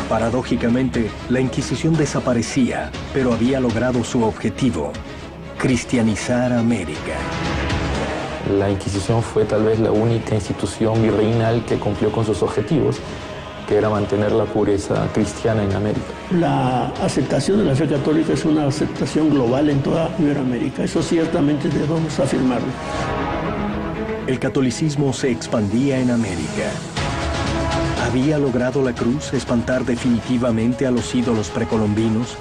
Paradójicamente, la Inquisición desaparecía, pero había logrado su objetivo: cristianizar América. La Inquisición fue tal vez la única institución virreinal que cumplió con sus objetivos, que era mantener la pureza cristiana en América. La aceptación de la fe católica es una aceptación global en toda Iberoamérica. Eso ciertamente debemos afirmarlo. El catolicismo se expandía en América. ¿Había logrado la cruz espantar definitivamente a los ídolos precolombinos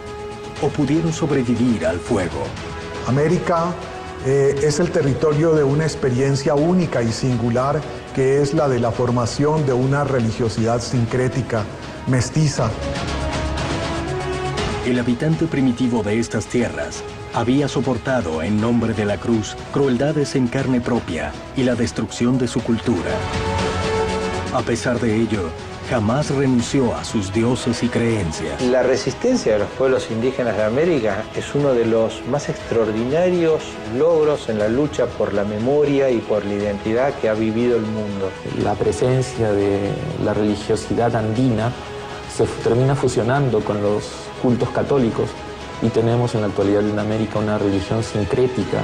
o pudieron sobrevivir al fuego? América es el territorio de una experiencia única y singular, que es la de la formación de una religiosidad sincrética, mestiza. El habitante primitivo de estas tierras había soportado en nombre de la cruz crueldades en carne propia y la destrucción de su cultura. A pesar de ello, jamás renunció a sus dioses y creencias. La resistencia de los pueblos indígenas de América es uno de los más extraordinarios logros en la lucha por la memoria y por la identidad que ha vivido el mundo. La presencia de la religiosidad andina se termina fusionando con los cultos católicos y tenemos en la actualidad en América una religión sincrética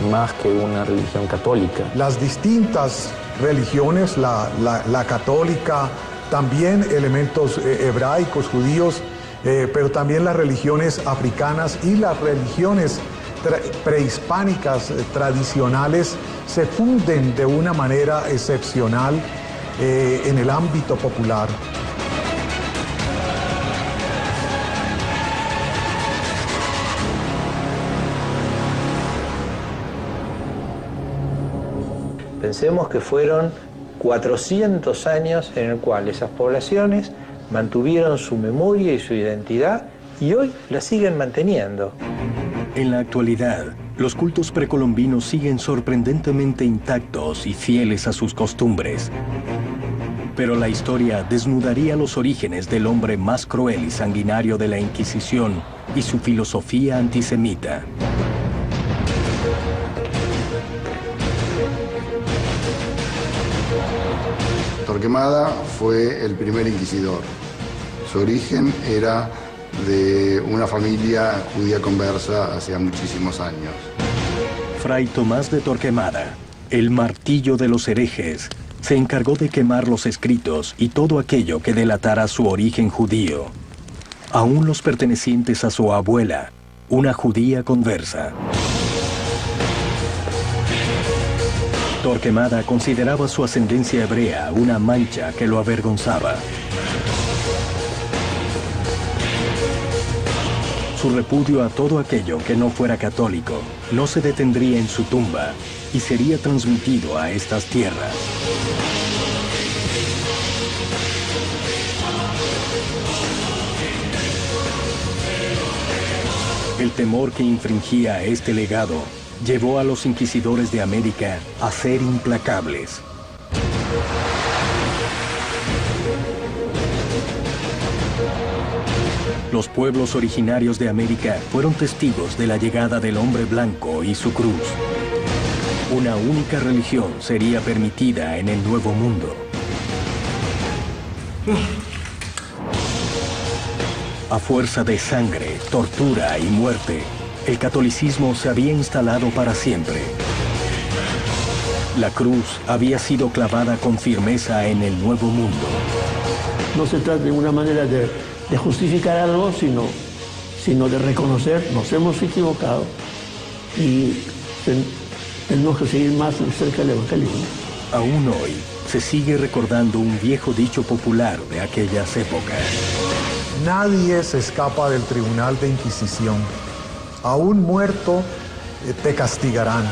más que una religión católica. Las distintas religiones, la católica, también elementos hebraicos, judíos, pero también las religiones africanas y las religiones prehispánicas tradicionales se funden de una manera excepcional en el ámbito popular. Pensemos que fueron 400 años en el cual esas poblaciones mantuvieron su memoria y su identidad y hoy la siguen manteniendo. En la actualidad, los cultos precolombinos siguen sorprendentemente intactos y fieles a sus costumbres. Pero la historia desnudaría los orígenes del hombre más cruel y sanguinario de la Inquisición y su filosofía antisemita. Torquemada fue el primer inquisidor. Su origen era de una familia judía conversa hace muchísimos años. Fray Tomás de Torquemada, el martillo de los herejes, se encargó de quemar los escritos y todo aquello que delatara su origen judío, aún los pertenecientes a su abuela, una judía conversa. Torquemada consideraba su ascendencia hebrea una mancha que lo avergonzaba. Su repudio a todo aquello que no fuera católico no se detendría en su tumba y sería transmitido a estas tierras. El temor que infringía este legado llevó a los inquisidores de América a ser implacables. Los pueblos originarios de América fueron testigos de la llegada del hombre blanco y su cruz. Una única religión sería permitida en el Nuevo Mundo. A fuerza de sangre, tortura y muerte, el catolicismo se había instalado para siempre. La cruz había sido clavada con firmeza en el Nuevo Mundo. No se trata de una manera de justificar algo, sino de reconocer, nos hemos equivocado y tenemos que seguir más cerca del Evangelio. Aún hoy se sigue recordando un viejo dicho popular de aquellas épocas. Nadie se escapa del tribunal de Inquisición. Aún muerto, te castigarán.